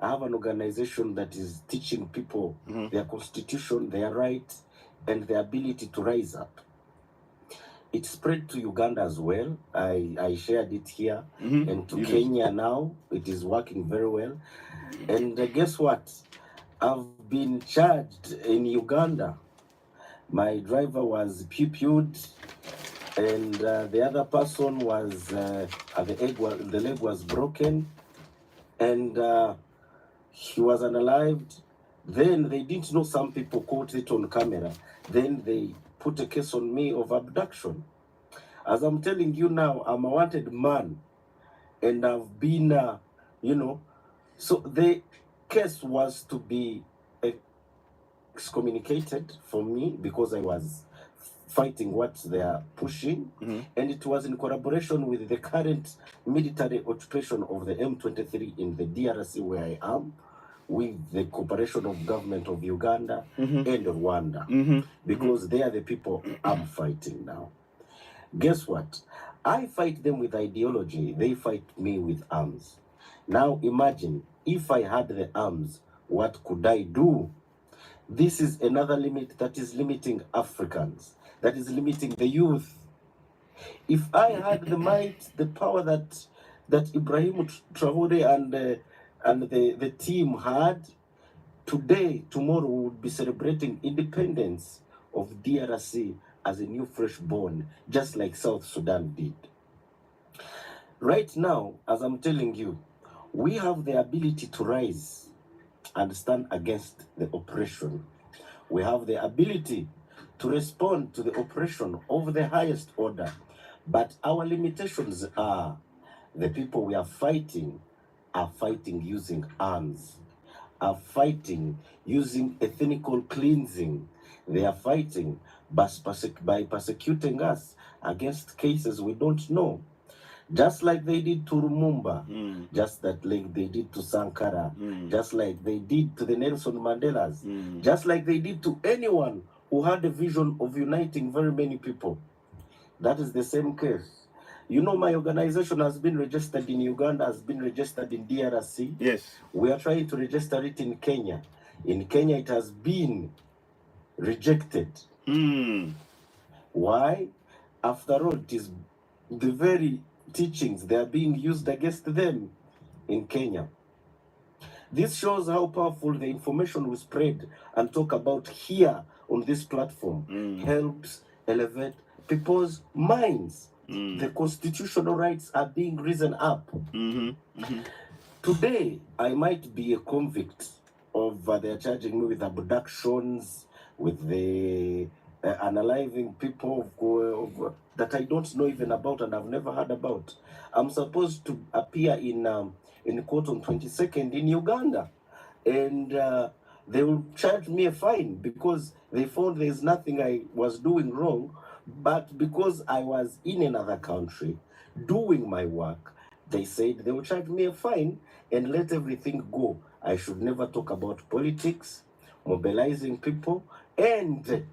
have an organization that is teaching people their constitution, their rights, and their ability to rise up. It spread to Uganda as well. I shared it here, and to Kenya now. It is working very well. And guess what? I've been charged in Uganda. My driver was pew-pewed, and the other person was the leg was broken, and he was unalived. Then they didn't know, some people caught it on camera. Then they put a case on me of abduction. As I'm telling you now, I'm a wanted man, and I've been, so the case was to be excommunicated for me because I was fighting what they are pushing, and it was in collaboration with the current military occupation of the M23 in the DRC where I am, with the cooperation of government of Uganda and Rwanda, because they are the people I'm fighting now. Guess what? I fight them with ideology, they fight me with arms. Now imagine, if I had the arms, what could I do? This is another limit that is limiting Africans, that is limiting the youth. If I had the might, the power that Ibrahim Traore and the team had, today, tomorrow, we would be celebrating independence of DRC as a new fresh-born, just like South Sudan did. Right now, as I'm telling you, we have the ability to rise and stand against the oppression. We have the ability to respond to the oppression of the highest order. But our limitations are the people we are fighting using arms, are fighting using ethnical cleansing. They are fighting by persecuting us against cases we don't know. Just like they did to Lumumba, just that like they did to Sankara, just like they did to the Nelson Mandelas, just like they did to anyone who had a vision of uniting very many people. That is the same case. You know, my organization has been registered in Uganda, has been registered in DRC. Yes. We are trying to register it in Kenya. In Kenya, it has been rejected. Why? After all, it is the very teachings they are being used against them in Kenya. This shows how powerful the information we spread and talk about here on this platform helps elevate people's minds. The constitutional rights are being risen up. Today, I might be a convict of they're charging me with abductions, with the unaliving people that I don't know even about and I've never heard about. I'm supposed to appear in court on 22nd in Uganda, and they will charge me a fine because they found there's nothing I was doing wrong, but because I was in another country doing my work, they said they will charge me a fine and let everything go. I should never talk about politics, mobilizing people, and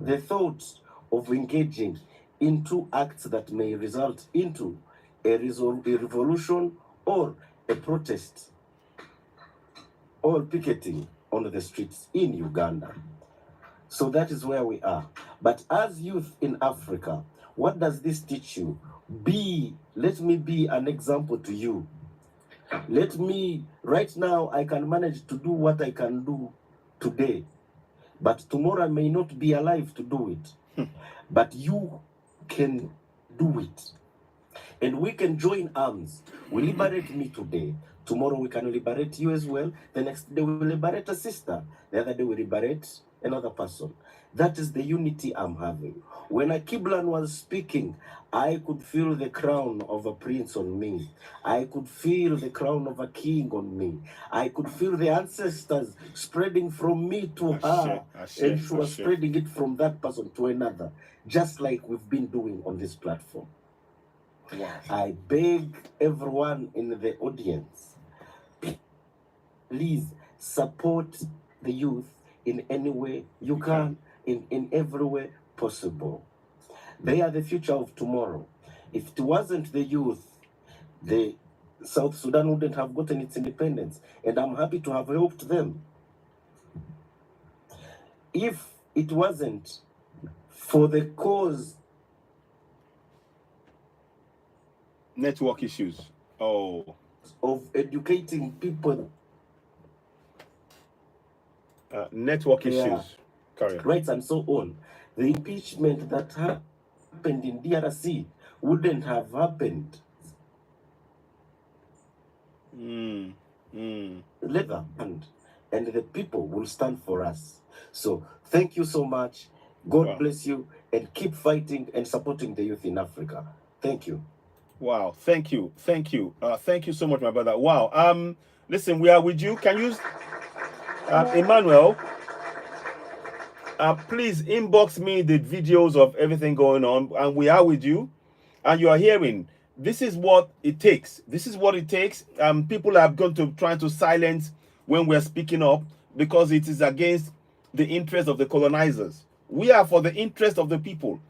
the thought of engaging into acts that may result into a revolution or a protest or picketing on the streets in Uganda. So that is where we are. But as youth in Africa, what does this teach you? Let me be an example to you. Let me, right now, I can manage to do what I can do today. But tomorrow I may not be alive to do it. But you can do it. And we can join arms. We liberate me today. Tomorrow we can liberate you as well. The next day we will liberate a sister. The other day we liberate another person. That is the unity I'm having. When Akiblan was speaking, I could feel the crown of a prince on me. I could feel the crown of a king on me. I could feel the ancestors spreading from me to her. And she was spreading it from that person to another. Just like we've been doing on this platform. Wow. I beg everyone in the audience, please support the youth in any way you can, in every way possible. They are the future of tomorrow. If it wasn't the youth, the South Sudan wouldn't have gotten its independence, and I'm happy to have helped them. If it wasn't for the cause network issues of educating people, network issues, rights and so on, the impeachment that happened in DRC wouldn't have happened. Later, and the people will stand for us. So thank you so much. God bless you, and keep fighting and supporting the youth in Africa. Thank you. Wow, thank you. Thank you so much, my brother. Wow. Listen, we are with you. Can you Emmanuel, please inbox me the videos of everything going on, and we are with you, and you are hearing. This is what it takes. This is what it takes. People are going to try to silence when we're speaking up because it is against the interest of the colonizers. We are for the interest of the people,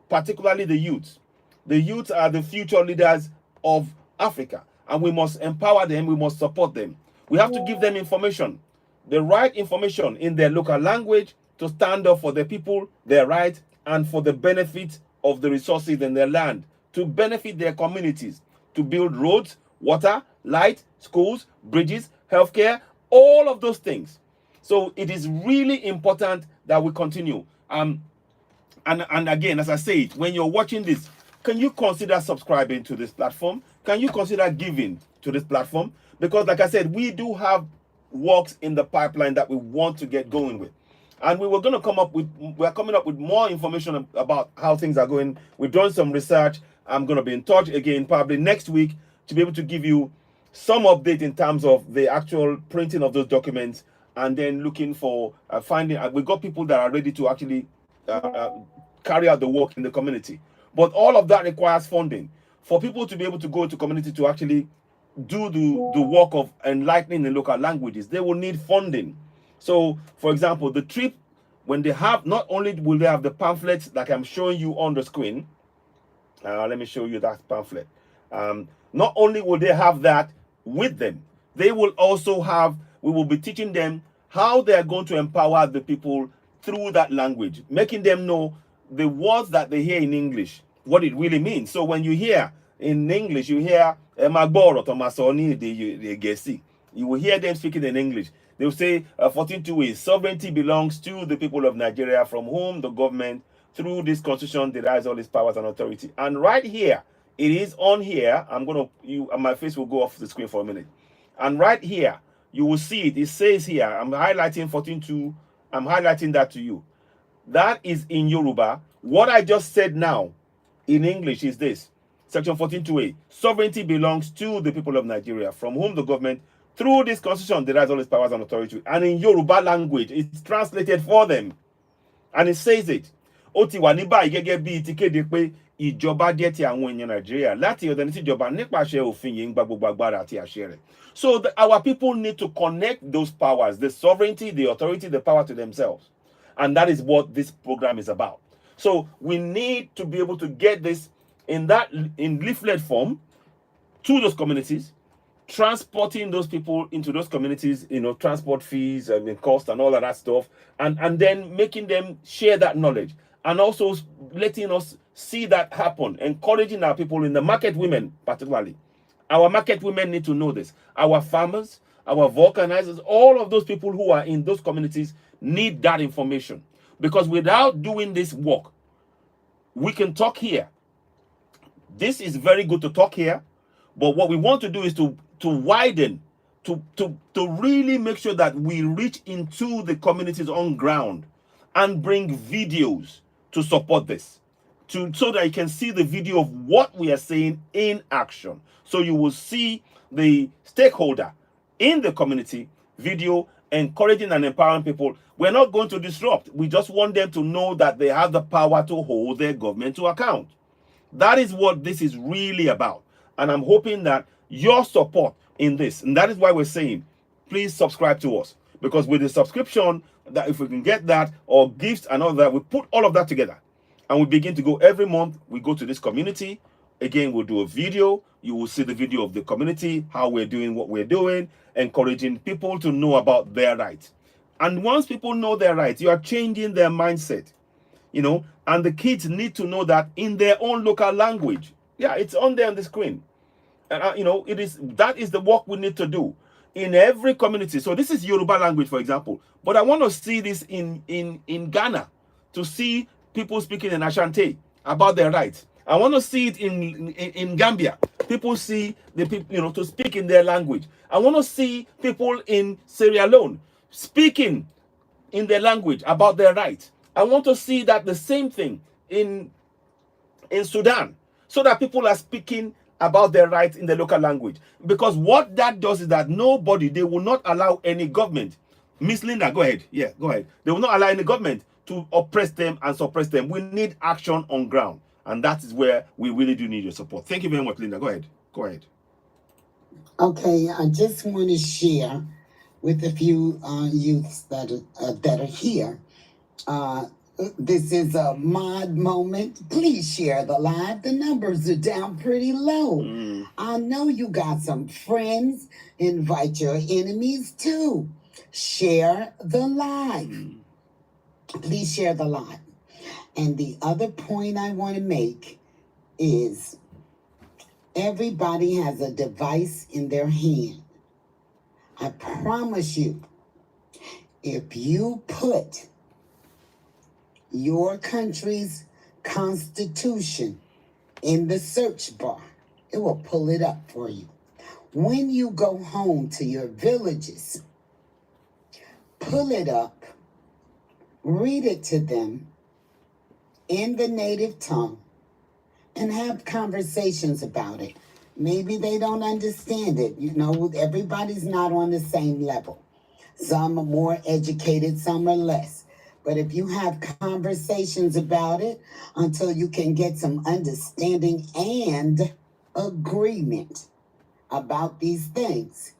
particularly the youth. The youth are the future leaders of Africa, and we must empower them. We must support them. We have to give them information, the right information in their local language to stand up for the people, their rights, and for the benefit of the resources in their land, to benefit their communities, to build roads, water, light, schools, bridges, healthcare, all of those things. So it is really important that we continue. And again, as I said, when you're watching this, can you consider subscribing to this platform? Can you consider giving to this platform? Because like I said, we do have works in the pipeline that we want to get going with. And we are coming up with more information about how things are going. We've done some research. I'm going to be in touch again probably next week to be able to give you some update in terms of the actual printing of those documents, and then looking for finding. We've got people that are ready to actually carry out the work in the community. But all of that requires funding. For people to be able to go into community to actually do the work of enlightening the local languages, they will need funding. So, for example, the trip, when they have, not only will they have the pamphlets that I'm showing you on the screen, let me show you that pamphlet. Not only will they have that with them, they will also have, we will be teaching them how they are going to empower the people through that language, making them know the words that they hear in English, what it really means. So when you hear in English, you hear Emagboro Tomasoni de Gesi, you will hear them speaking in English. They will say 14.2a, sovereignty belongs to the people of Nigeria, from whom the government through this constitution derives all its powers and authority. And right here, it is on here. My face will go off the screen for a minute. And right here, you will see it. It says here, I'm highlighting 14.2. I'm highlighting that to you. That is in Yoruba. What I just said now in English is this. Section 14.2a. Sovereignty belongs to the people of Nigeria, from whom the government, through this constitution, derives all its powers and authority. And in Yoruba language, it's translated for them. And it says it. Ó ti wà ní báyìí gẹ́gẹ́ bí ti kéde pé ìjọba jẹ́ ti àwọn èèyàn Nàìjíríà láti ọ̀dọ̀ ní tìjọba nípasẹ̀ òfin yìí ń gba gbogbo agbára àti àṣẹ rẹ̀. So our people need to connect those powers, the sovereignty, the authority, the power to themselves. And that is what this program is about. So we need to be able to get this in leaflet form to those communities, transporting those people into those communities, transport fees and cost and all of that stuff, and then making them share that knowledge, and also letting us see that happen, encouraging our people, in the market women particularly. Our market women need to know this. Our farmers, our vulcanizers, all of those people who are in those communities need that information. Because without doing this work, we can talk here. This is very good to talk here, but what we want to do is to widen, to really make sure that we reach into the communities on ground and bring videos to support this, so that you can see the video of what we are saying in action. So you will see the stakeholder in the community video encouraging and empowering people. We're not going to disrupt. We just want them to know that they have the power to hold their government to account. That is what this is really about. And I'm hoping that your support in this, and that is why we're saying, please subscribe to us. Because with the subscription, that if we can get that, or gifts and all that, we put all of that together. And we begin to go every month. We go to this community. Again, we'll do a video. You will see the video of the community, how we're doing what we're doing, encouraging people to know about their rights. And once people know their rights, you are changing their mindset, and the kids need to know that in their own local language. Yeah, it's on there on the screen. And, that is the work we need to do in every community. So this is Yoruba language, for example. But I want to see this in Ghana, to see people speaking in Ashanti about their rights. I want to see it in Gambia. People see the people, to speak in their language. I want to see people in Sierra Leone speaking in their language about their rights. I want to see that the same thing in Sudan, so that people are speaking about their rights in the local language. Because what that does is that they will not allow any government. Miss Linda, go ahead. Yeah, go ahead. They will not allow any government to oppress them and suppress them. We need action on ground. And that is where we really do need your support. Thank you very much, Linda. Go ahead. Go ahead. Okay, I just want to share with a few youths that are here. This is a mod moment. Please share the live. The numbers are down pretty low. I know you got some friends. Invite your enemies too. Share the live. Please share the live. And the other point I want to make is everybody has a device in their hand. I promise you, if you put your country's constitution in the search bar, it will pull it up for you. When you go home to your villages, pull it up, read it to them in the native tongue, and have conversations about it. Maybe they don't understand it. You know, everybody's not on the same level. Some are more educated, some are less. But if you have conversations about it until you can get some understanding and agreement about these things,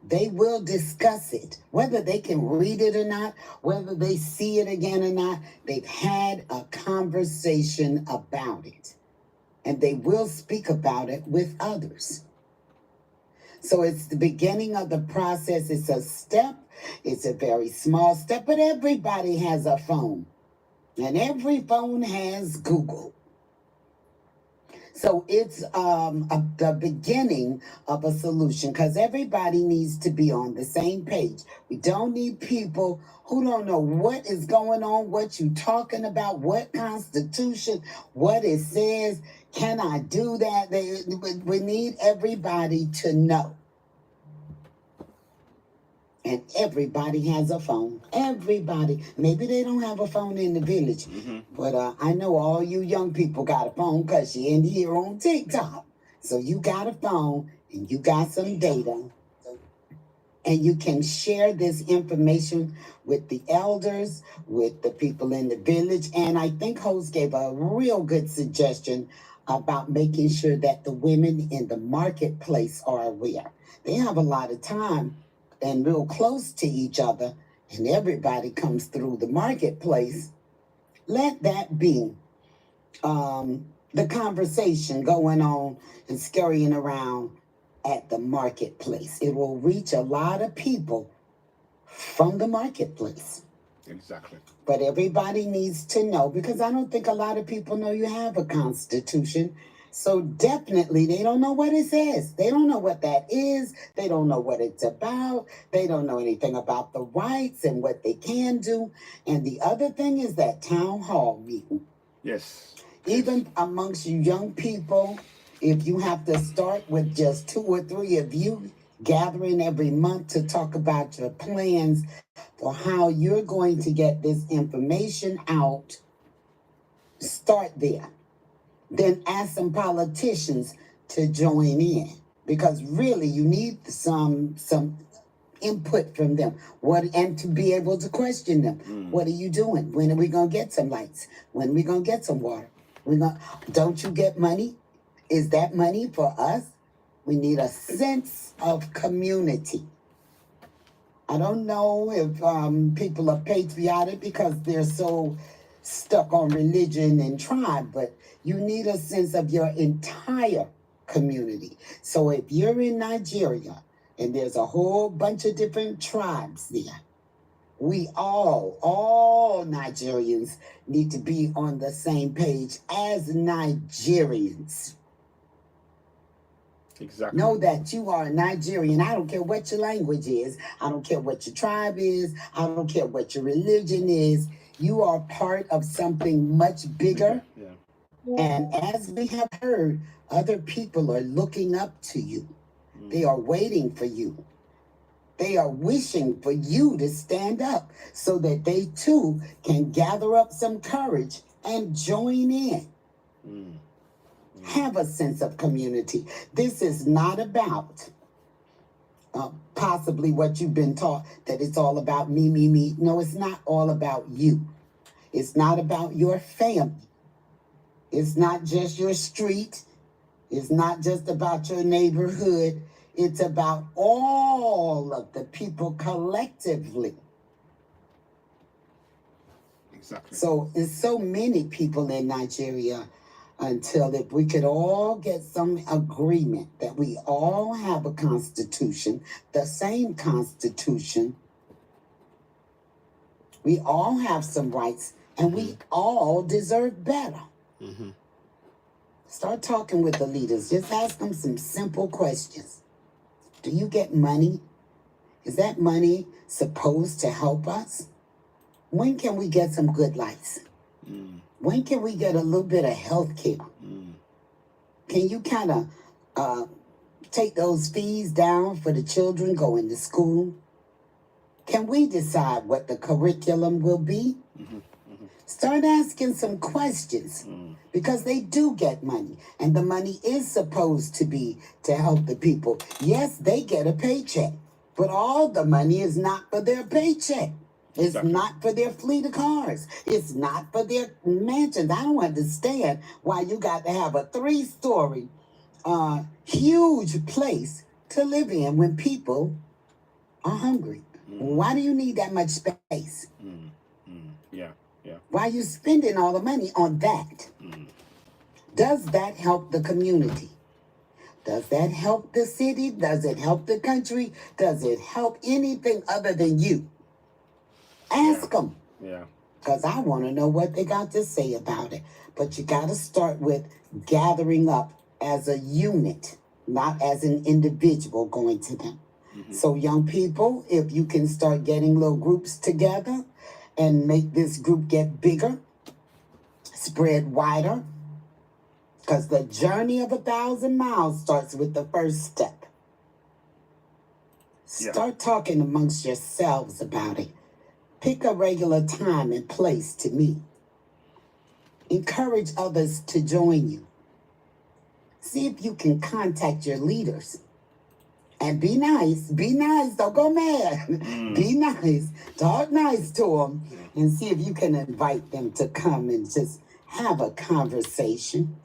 they will discuss it. Whether they can read it or not, whether they see it again or not, they've had a conversation about it. And they will speak about it with others. So it's the beginning of the process. It's a step. It's a very small step, but everybody has a phone. And every phone has Google. So it's the beginning of a solution, because everybody needs to be on the same page. We don't need people who don't know what is going on, what you're talking about, what constitution, what it says. Can I do that? We need everybody to know. And everybody has a phone. Everybody. Maybe they don't have a phone in the village. But I know all you young people got a phone because you're in here on TikTok. So you got a phone and you got some data. And you can share this information with the elders, with the people in the village. And I think Host gave a real good suggestion about making sure that the women in the marketplace are aware. They have a lot of time and real close to each other, and everybody comes through the marketplace. Let that be the conversation going on and scurrying around at the marketplace. It will reach a lot of people from the marketplace. Exactly. But everybody needs to know, because I don't think a lot of people know you have a constitution. So definitely they don't know what it says. They don't know what that is. They don't know what it's about. They don't know anything about the rights and what they can do. And the other thing is that town hall meeting. Yes. Even amongst you young people, if you have to start with just 2 or 3 of you gathering every month to talk about your plans for how you're going to get this information out, start there. Then ask some politicians to join in, because really you need some input from them. And to be able to question them. What are you doing? When are we gonna get some lights? When are we gonna get some water? Don't you get money? Is that money for us? We need a sense of community. I don't know if people are patriotic because they're so stuck on religion and tribe, but you need a sense of your entire community. So if you're in Nigeria and there's a whole bunch of different tribes there, we all Nigerians need to be on the same page as Nigerians. Exactly. Know that you are a Nigerian. I don't care what your language is. I don't care what your tribe is. I don't care what your religion is. You are part of something much bigger. Yeah. And as we have heard, other people are looking up to you. They are waiting for you. They are wishing for you to stand up so that they too can gather up some courage and join in. Have a sense of community. This is not about possibly what you've been taught, that it's all about me, me, me. No, it's not all about you. It's not about your family. It's not just your street. It's not just about your neighborhood. It's about all of the people collectively. Exactly. So there's so many people in Nigeria, until if we could all get some agreement that we all have a constitution, the same constitution, we all have some rights, and we all deserve better. Start talking with the leaders. Just ask them some simple questions. Do you get money? Is that money supposed to help us? When can we get some good lights? When can we get a little bit of health care? Can you kind of take those fees down for the children going to school? Can we decide what the curriculum will be? Start asking some questions because they do get money, and the money is supposed to be to help the people. Yes, they get a paycheck, but all the money is not for their paycheck. It's Exactly. not for their fleet of cars. It's not for their mansions. I don't understand why you got to have a 3-story, huge place to live in when people are hungry. Why do you need that much space? Yeah, yeah. Why are you spending all the money on that? Does that help the community? Does that help the city? Does it help the country? Does it help anything other than you? Ask them. Yeah. Because I want to know what they got to say about it. But you got to start with gathering up as a unit, not as an individual going to them. So young people, if you can start getting little groups together and make this group get bigger, spread wider, because the journey of 1,000 miles starts with the first step. Start talking amongst yourselves about it. Pick a regular time and place to meet. Encourage others to join you. See if you can contact your leaders. And be nice, don't go mad. Be nice, talk nice to them, and see if you can invite them to come and just have a conversation.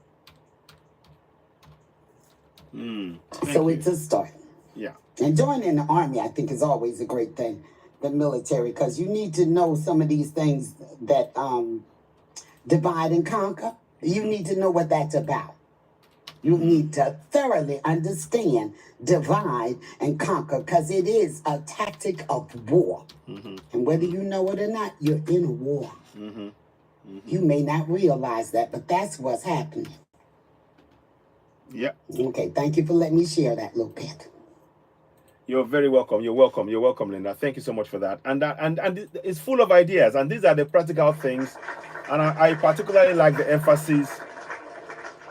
So it's a start. Yeah. And joining the army, I think, is always a great thing, the military, because you need to know some of these things that divide and conquer. You need to know what that's about. You need to thoroughly understand divide and conquer, because it is a tactic of war. And whether you know it or not, you're in a war. You may not realize that, but that's what's happening. Yeah. Okay, thank you for letting me share that little bit. You're very welcome. You're welcome. You're welcome, Linda. Thank you so much for that. And it's full of ideas, and these are the practical things. And I particularly like the emphasis.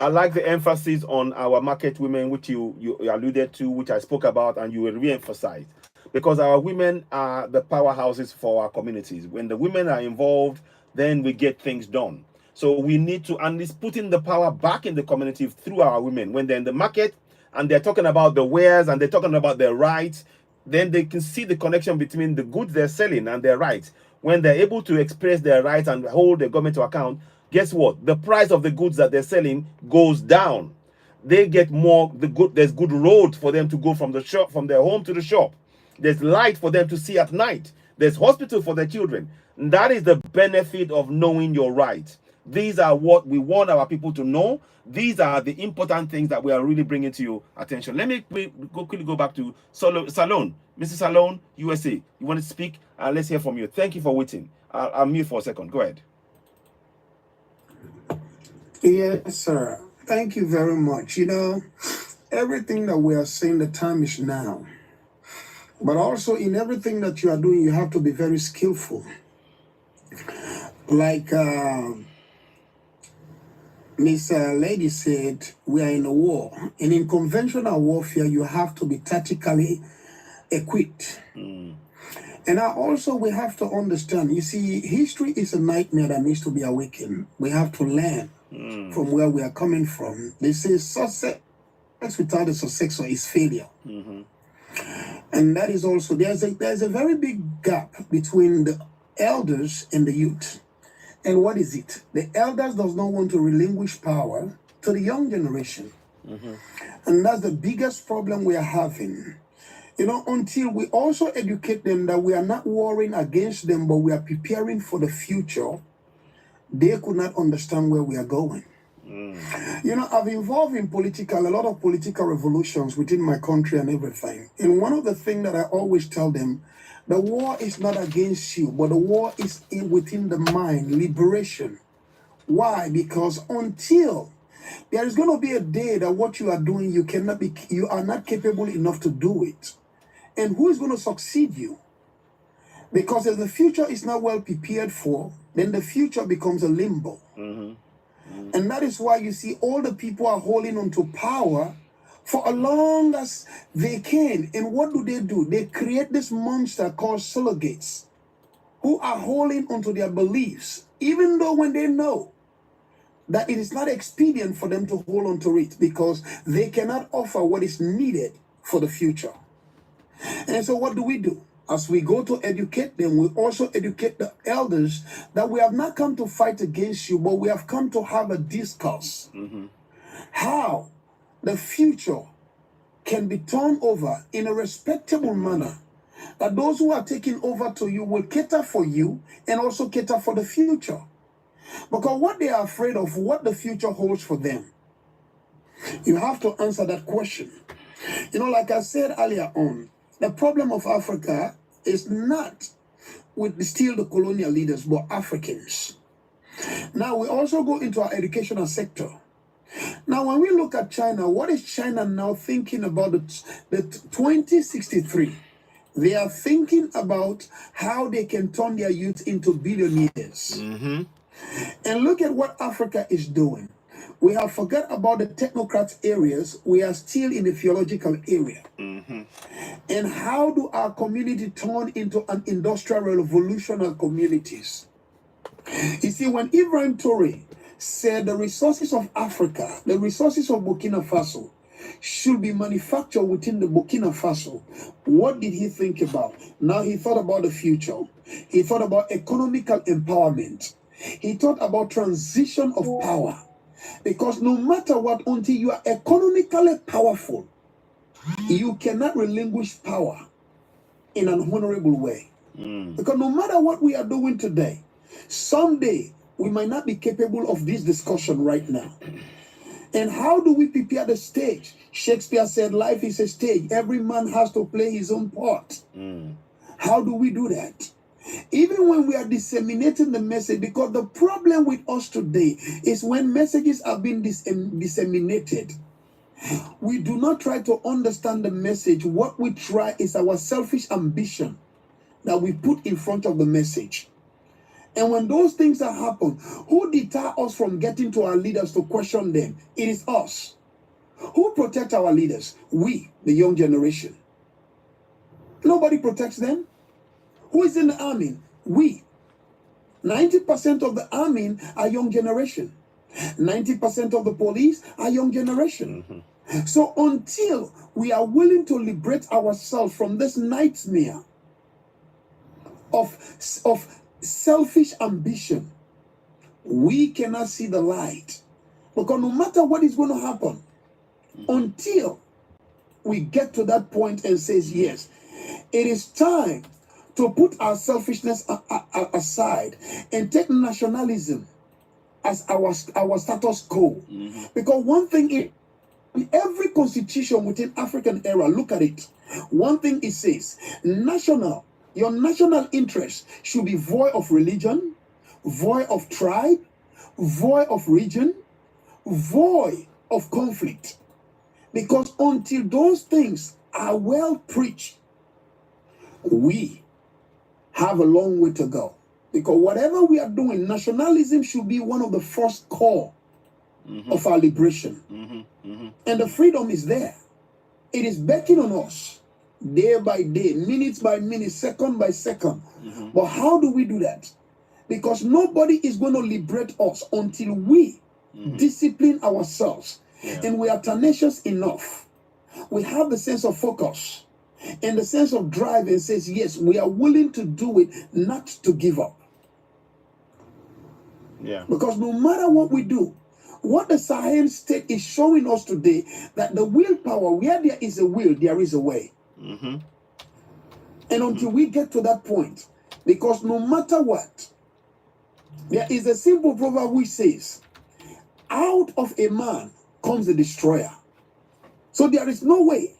I like the emphasis on our market women, which you alluded to, which I spoke about, and you will re-emphasize. Because our women are the powerhouses for our communities. When the women are involved, then we get things done. So we need to at least put in the power back in the community through our women. When they're in the market and they're talking about the wares and they're talking about their rights, then they can see the connection between the goods they're selling and their rights. When they're able to express their rights and hold the government to account, guess what? The price of the goods that they're selling goes down. They get more. There's good road for them to go from the shop, from their home to the shop. There's light for them to see at night. There's hospital for their children. And that is the benefit of knowing your rights. These are what we want our people to know. These are the important things that we are really bringing to your attention. Let me quickly go back to Salone. Mrs. Salone, USA. You want to speak? Let's hear from you. Thank you for waiting. I'll mute for a second. Go ahead. Yes, sir. Thank you very much. You know, everything that we are saying, the time is now. But also in everything that you are doing, you have to be very skillful. Like Miss Lady said, we are in a war. And in conventional warfare, you have to be tactically equipped. And also we have to understand, you see, history is a nightmare that needs to be awakened. We have to learn from where we are coming from. They say success without a successor is failure. And that is also, there's a very big gap between the elders and the youth. And what is it? The elders does not want to relinquish power to the young generation. And that's the biggest problem we are having. You know, until we also educate them that we are not warring against them, but we are preparing for the future, they could not understand where we are going. You know, I've involved in a lot of political revolutions within my country and everything. And one of the things that I always tell them, the war is not against you, but the war is within the mind, liberation. Why? Because until there is going to be a day that what you are doing, you are not capable enough to do it. And who is going to succeed you? Because if the future is not well prepared for, then the future becomes a limbo. And that is why you see all the people are holding on to power for as long as they can. And what do? They create this monster called surrogates who are holding onto their beliefs, even though when they know that it is not expedient for them to hold on to it because they cannot offer what is needed for the future. And so what do? As we go to educate them, we also educate the elders that we have not come to fight against you, but we have come to have a discourse. How the future can be turned over in a respectable manner, that those who are taking over to you will cater for you and also cater for the future. Because what they are afraid of, what the future holds for them, you have to answer that question. Like I said earlier on, the problem of Africa is not with still the colonial leaders, but Africans. Now we also go into our educational sector. Now when we look at China, what is China now thinking about the 2063? They are thinking about how they can turn their youth into billionaires. And look at what Africa is doing. We have forgot about the technocrat areas. We are still in the theological area. And how do our community turn into an industrial revolutionary communities? You see, when Ibrahim Toure said the resources of Africa, the resources of Burkina Faso, should be manufactured within the Burkina Faso, what did he think about? Now he thought about the future. He thought about economical empowerment. He thought about transition of power. Because no matter what, until you are economically powerful, you cannot relinquish power in an honorable way. Because no matter what we are doing today, someday we might not be capable of this discussion right now. And how do we prepare the stage? Shakespeare said life is a stage. Every man has to play his own part. How do we do that? Even when we are disseminating the message, because the problem with us today is when messages are being disseminated, we do not try to understand the message. What we try is our selfish ambition that we put in front of the message. And when those things are happen, who deter us from getting to our leaders to question them? It is us. Who protect our leaders? We, the young generation. Nobody protects them. Who is in the army? We. 90% of the army are young generation. 90% of the police are young generation. So until we are willing to liberate ourselves from this nightmare of selfish ambition, we cannot see the light. Because no matter what is going to happen, until we get to that point and says, yes, it is time to put our selfishness aside and take nationalism as our status quo. Because one thing in every constitution within African era, look at it. One thing it says, your national interest should be void of religion, void of tribe, void of region, void of conflict. Because until those things are well preached, we have a long way to go. Because whatever we are doing, nationalism should be one of the first core of our liberation. And the freedom is there. It is beckoning on us day by day, minutes by minute, second by second. But how do we do that? Because nobody is going to liberate us until we discipline ourselves. And we are tenacious enough. We have the sense of focus and the sense of drive and says, yes, we are willing to do it, not to give up. Because no matter what we do, what the Sahel state is showing us today, that the willpower, where there is a will, there is a way. And until we get to that point, because no matter what, there is a simple proverb which says, out of a man comes a destroyer. So there is no way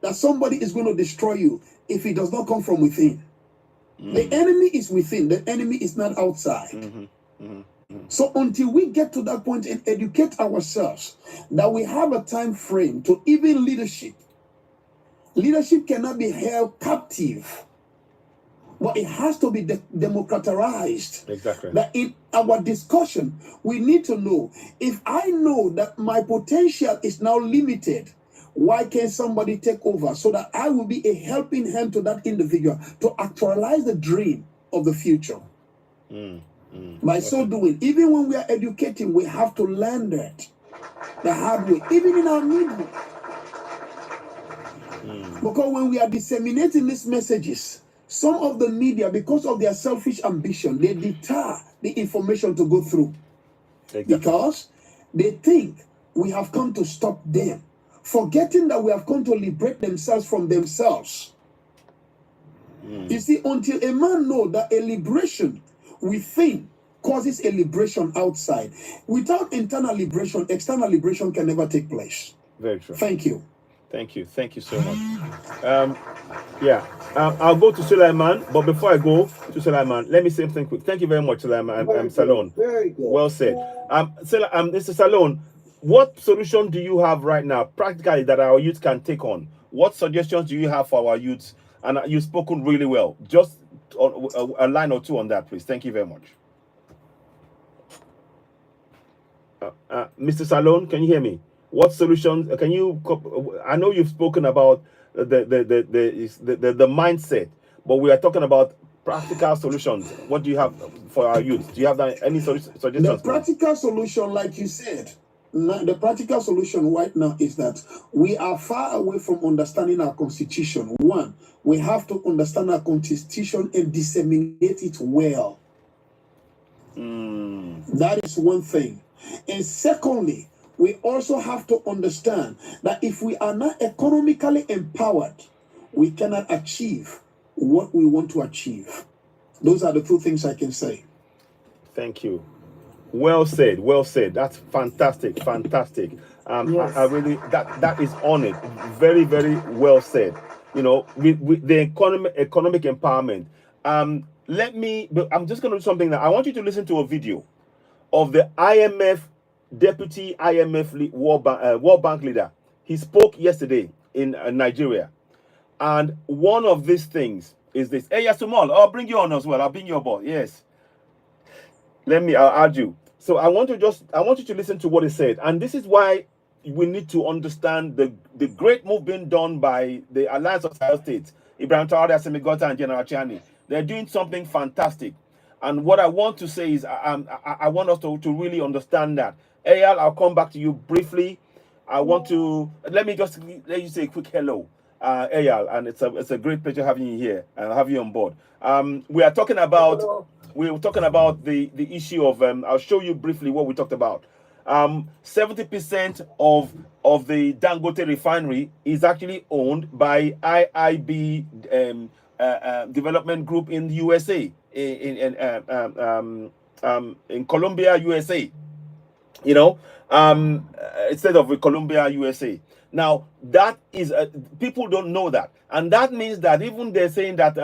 that somebody is going to destroy you if it does not come from within. The enemy is within. The enemy is not outside. So until we get to that point and educate ourselves that we have a time frame to even leadership cannot be held captive, but it has to be democratized. Exactly. That in our discussion, we need to know, if I know that my potential is now limited, Why can't somebody take over so that I will be a helping hand to that individual to actualize the dream of the future? By so doing, even when we are educating, we have to learn that the hard way, even in our midwife. Because when we are disseminating these messages, some of the media, because of their selfish ambition, they deter the information to go through. Exactly. Because they think we have come to stop them, forgetting that we have come to liberate themselves from themselves. You see, until a man knows that a liberation within causes a liberation outside, without internal liberation, external liberation can never take place. Very true. Thank you. Thank you. Thank you so much. I'll go to Suleiman, but before I go to Suleiman, let me say something quick. Thank you very much, Suleiman. Salon. Very good. Well said. Mr. Salon, what solution do you have right now, practically, that our youth can take on? What suggestions do you have for our youth? And you've spoken really well. Just a line or two on that, please. Thank you very much. Mr. Salon, can you hear me? What solutions can you? I know you've spoken about the mindset, but we are talking about practical solutions. What do you have for our youth? Do you have any suggestions? The practical solution, like you said, the practical solution right now is that we are far away from understanding our constitution. One, we have to understand our constitution and disseminate it well. That is one thing. And secondly, we also have to understand that if we are not economically empowered, we cannot achieve what we want to achieve. Those are the two things I can say. Thank you. Well said. Well said. That's fantastic. Fantastic. Yes. I really that is on it. Very, very well said. You know, with the economic empowerment. I'm just going to do something now. I want you to listen to a video of the IMF Deputy IMF World Bank leader. He spoke yesterday in Nigeria, and one of these things is this. Hey, Yasumal, I'll bring you on as well. I'll bring you aboard. Yes. I'll add you. So I want you to listen to what he said, and this is why we need to understand the great move being done by the Alliance of Sahel States, Ibrahim Traore, Assimi Goïta, and General Chiani. They're doing something fantastic. And what I want to say is I want us to really understand that. Eyal, I'll come back to you briefly. I want to let you say a quick hello, Eyal, and it's a great pleasure having you here and have you on board. We are talking about the issue of I'll show you briefly what we talked about. 70% of the Dangote Refinery is actually owned by Iibdg Development Group in the USA, in Colombia, USA. You know, instead of Colombia, USA. Now, that is people don't know that, and that means that even they're saying that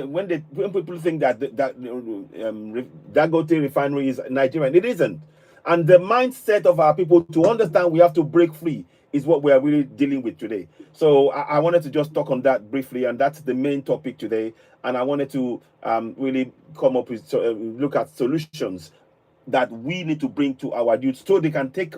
when people think that Dangote Refinery is Nigerian, it isn't. And the mindset of our people to understand we have to break free is what we are really dealing with today. So I wanted to just talk on that briefly, and that's the main topic today. And I wanted to really come up with look at solutions that we need to bring to our youth so they can take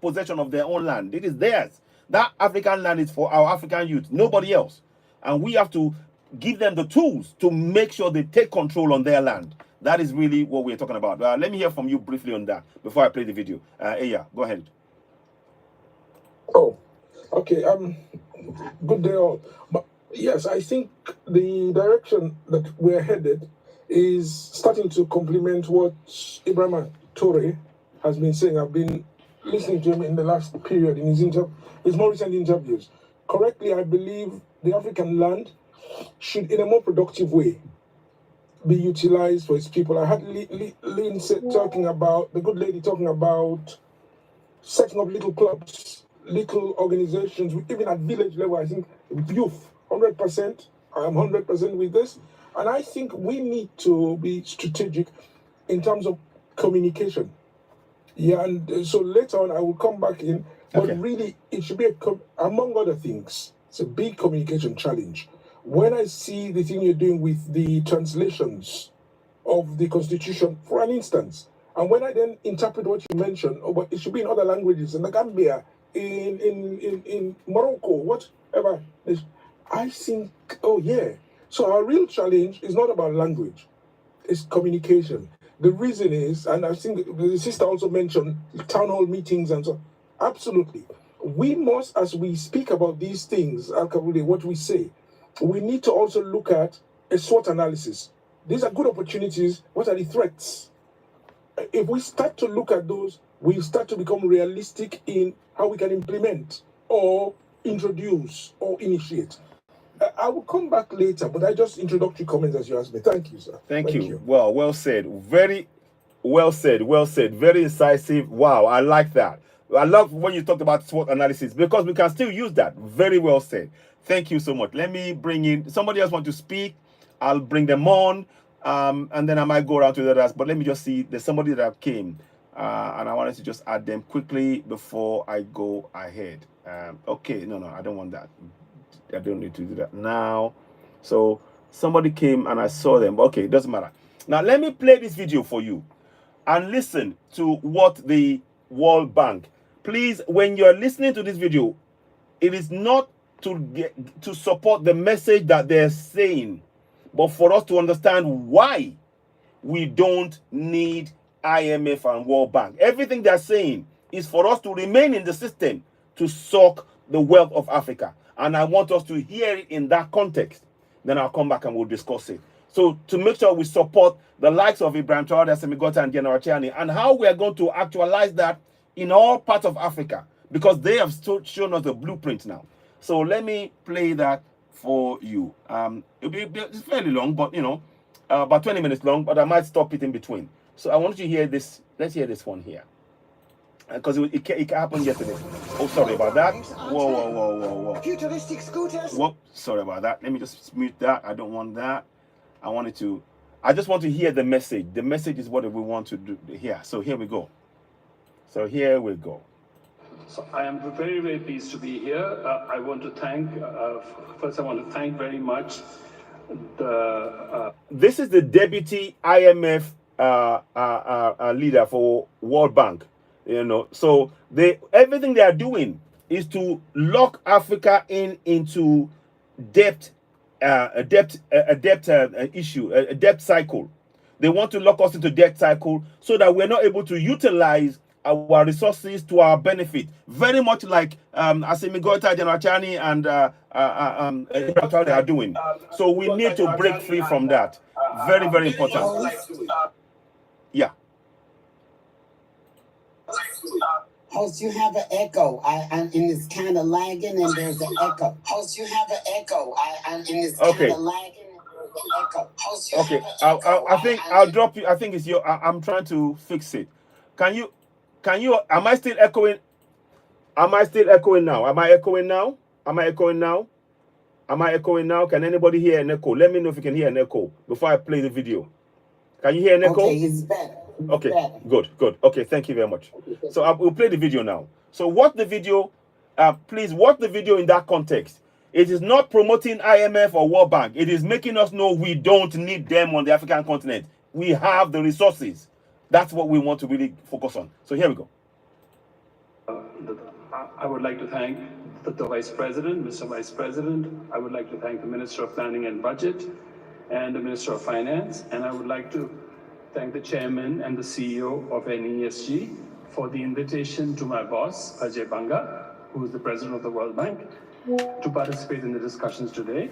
possession of their own land. It is theirs. That African land is for our African youth, nobody else. And we have to give them the tools to make sure they take control on their land. That is really what we're talking about. Let me hear from you briefly on that before I play the video. Aya, go ahead. Oh, okay. Good day all. But yes, I think the direction that we're headed is starting to complement what Ibrahim Traore has been saying. I've been listening to him in the last period in his more recent interviews. Correctly, I believe the African land should, in a more productive way, be utilized for its people. I had Lynn talking about, the good lady talking about setting up little clubs, little organizations, even at village level. I think youth, 100%, I'm 100% with this. And I think we need to be strategic in terms of communication. Yeah, and so later on I will come back in, but really it should be, among other things, it's a big communication challenge. When I see the thing you're doing with the translations of the Constitution, for an instance, and when I then interpret what you mentioned, but it should be in other languages. In the Gambia, in Morocco, whatever. I think, oh yeah. So our real challenge is not about language, it's communication. The reason is, and I think the sister also mentioned town hall meetings and so. Absolutely. We must, as we speak about these things, Al-Kabudi, what we say, we need to also look at a SWOT analysis. These are good opportunities. What are the threats? If we start to look at those, we start to become realistic in how we can implement or introduce or initiate. I will come back later, but I just introductory comments as you asked me. Thank you, sir. Thank you. Well said. Very well said. Well said. Very incisive. Wow, I like that. I love when you talked about SWOT analysis because we can still use that. Very well said. Thank you so much. Let me bring in somebody else want to speak. I'll bring them on, and then I might go around to the others. But let me just see. There's somebody that came, and I wanted to just add them quickly before I go ahead. Okay, no, I don't want that. I don't need to do that now. So somebody came and I saw them. Okay, it doesn't matter. Now let me play this video for you and listen to what the World Bank. Please, when you're listening to this video, it is not to support the message that they're saying, but for us to understand why we don't need IMF and World Bank. Everything they're saying is for us to remain in the system to suck the wealth of Africa. And I want us to hear it in that context. Then I'll come back and we'll discuss it. So to make sure we support the likes of Ibrahim Traoré, Semigota, and General Chiani, and how we are going to actualize that in all parts of Africa, because they have shown us the blueprint now. So let me play that for you. It's fairly long, but about 20 minutes long, but I might stop it in between. So I want you to hear this. Let's hear this one here. Because it happened yesterday. Oh, sorry about that. Whoa. Futuristic scooters. Whoop, sorry about that. Let me just mute that. I don't want that. I just want to hear the message. The message is what we want to do here. So here we go. So I am very, very pleased to be here. I want to thank, first I want to thank very much this is the deputy IMF leader for World Bank. So everything they are doing is to lock Africa into debt cycle. They want to lock us into debt cycle so that we're not able to utilize our resources to our benefit. Very much like Assimi Goita, General Chani, and they are doing. So we need to break free from that. Very, very important. Yeah. Host, you have an echo, and it's kind of lagging, and there's an echo. Host, you have an echo, and it's kind of lagging, and there's an echo. Host, you have an echo. I think I'll drop you. I think it's your. I'm trying to fix it. Can you? Am I still echoing? Am I still echoing now? Am I echoing now? Can anybody hear an echo? Let me know if you can hear an echo before I play the video. Can you hear an echo? Okay, it's better. Okay, good. Okay, thank you very much. So we'll play the video now. So watch the video. Please watch the video in that context. It is not promoting IMF or World Bank. It is making us know we don't need them on the African continent. We have the resources. That's what we want to really focus on. So here we go. I would like to thank the Vice President, Mr. Vice President. I would like to thank the Minister of Planning and Budget and the Minister of Finance. And I would like to thank the Chairman and the CEO of NESG for the invitation to my boss, Ajay Banga, who is the President of the World Bank, to participate in the discussions today.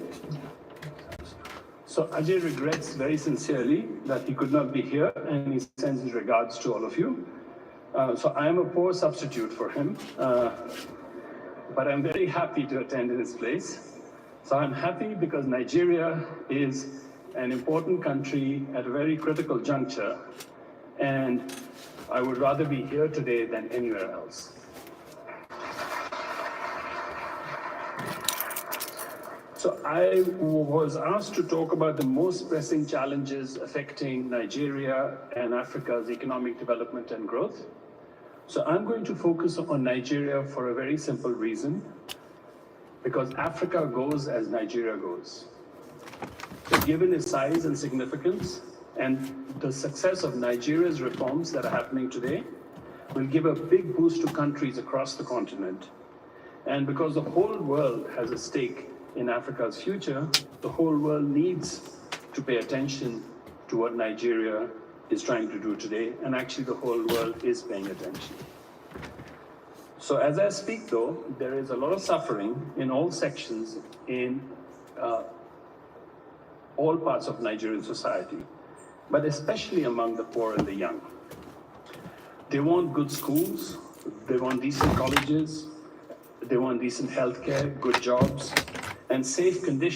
So Ajay regrets very sincerely that he could not be here, and he sends his regards to all of you. So I am a poor substitute for him, but I'm very happy to attend in his place. So I'm happy because Nigeria is an important country at a very critical juncture, and I would rather be here today than anywhere else. So I was asked to talk about the most pressing challenges affecting Nigeria and Africa's economic development and growth. So I'm going to focus on Nigeria for a very simple reason, because Africa goes as Nigeria goes. So given its size and significance and the success of Nigeria's reforms that are happening today, will give a big boost to countries across the continent. And because the whole world has a stake in Africa's future, the whole world needs to pay attention to what Nigeria is trying to do today, and actually the whole world is paying attention. So as I speak though, there is a lot of suffering in all sections in all parts of Nigerian society, but especially among the poor and the young. They want good schools, they want decent colleges, they want decent healthcare, good jobs, and safe conditions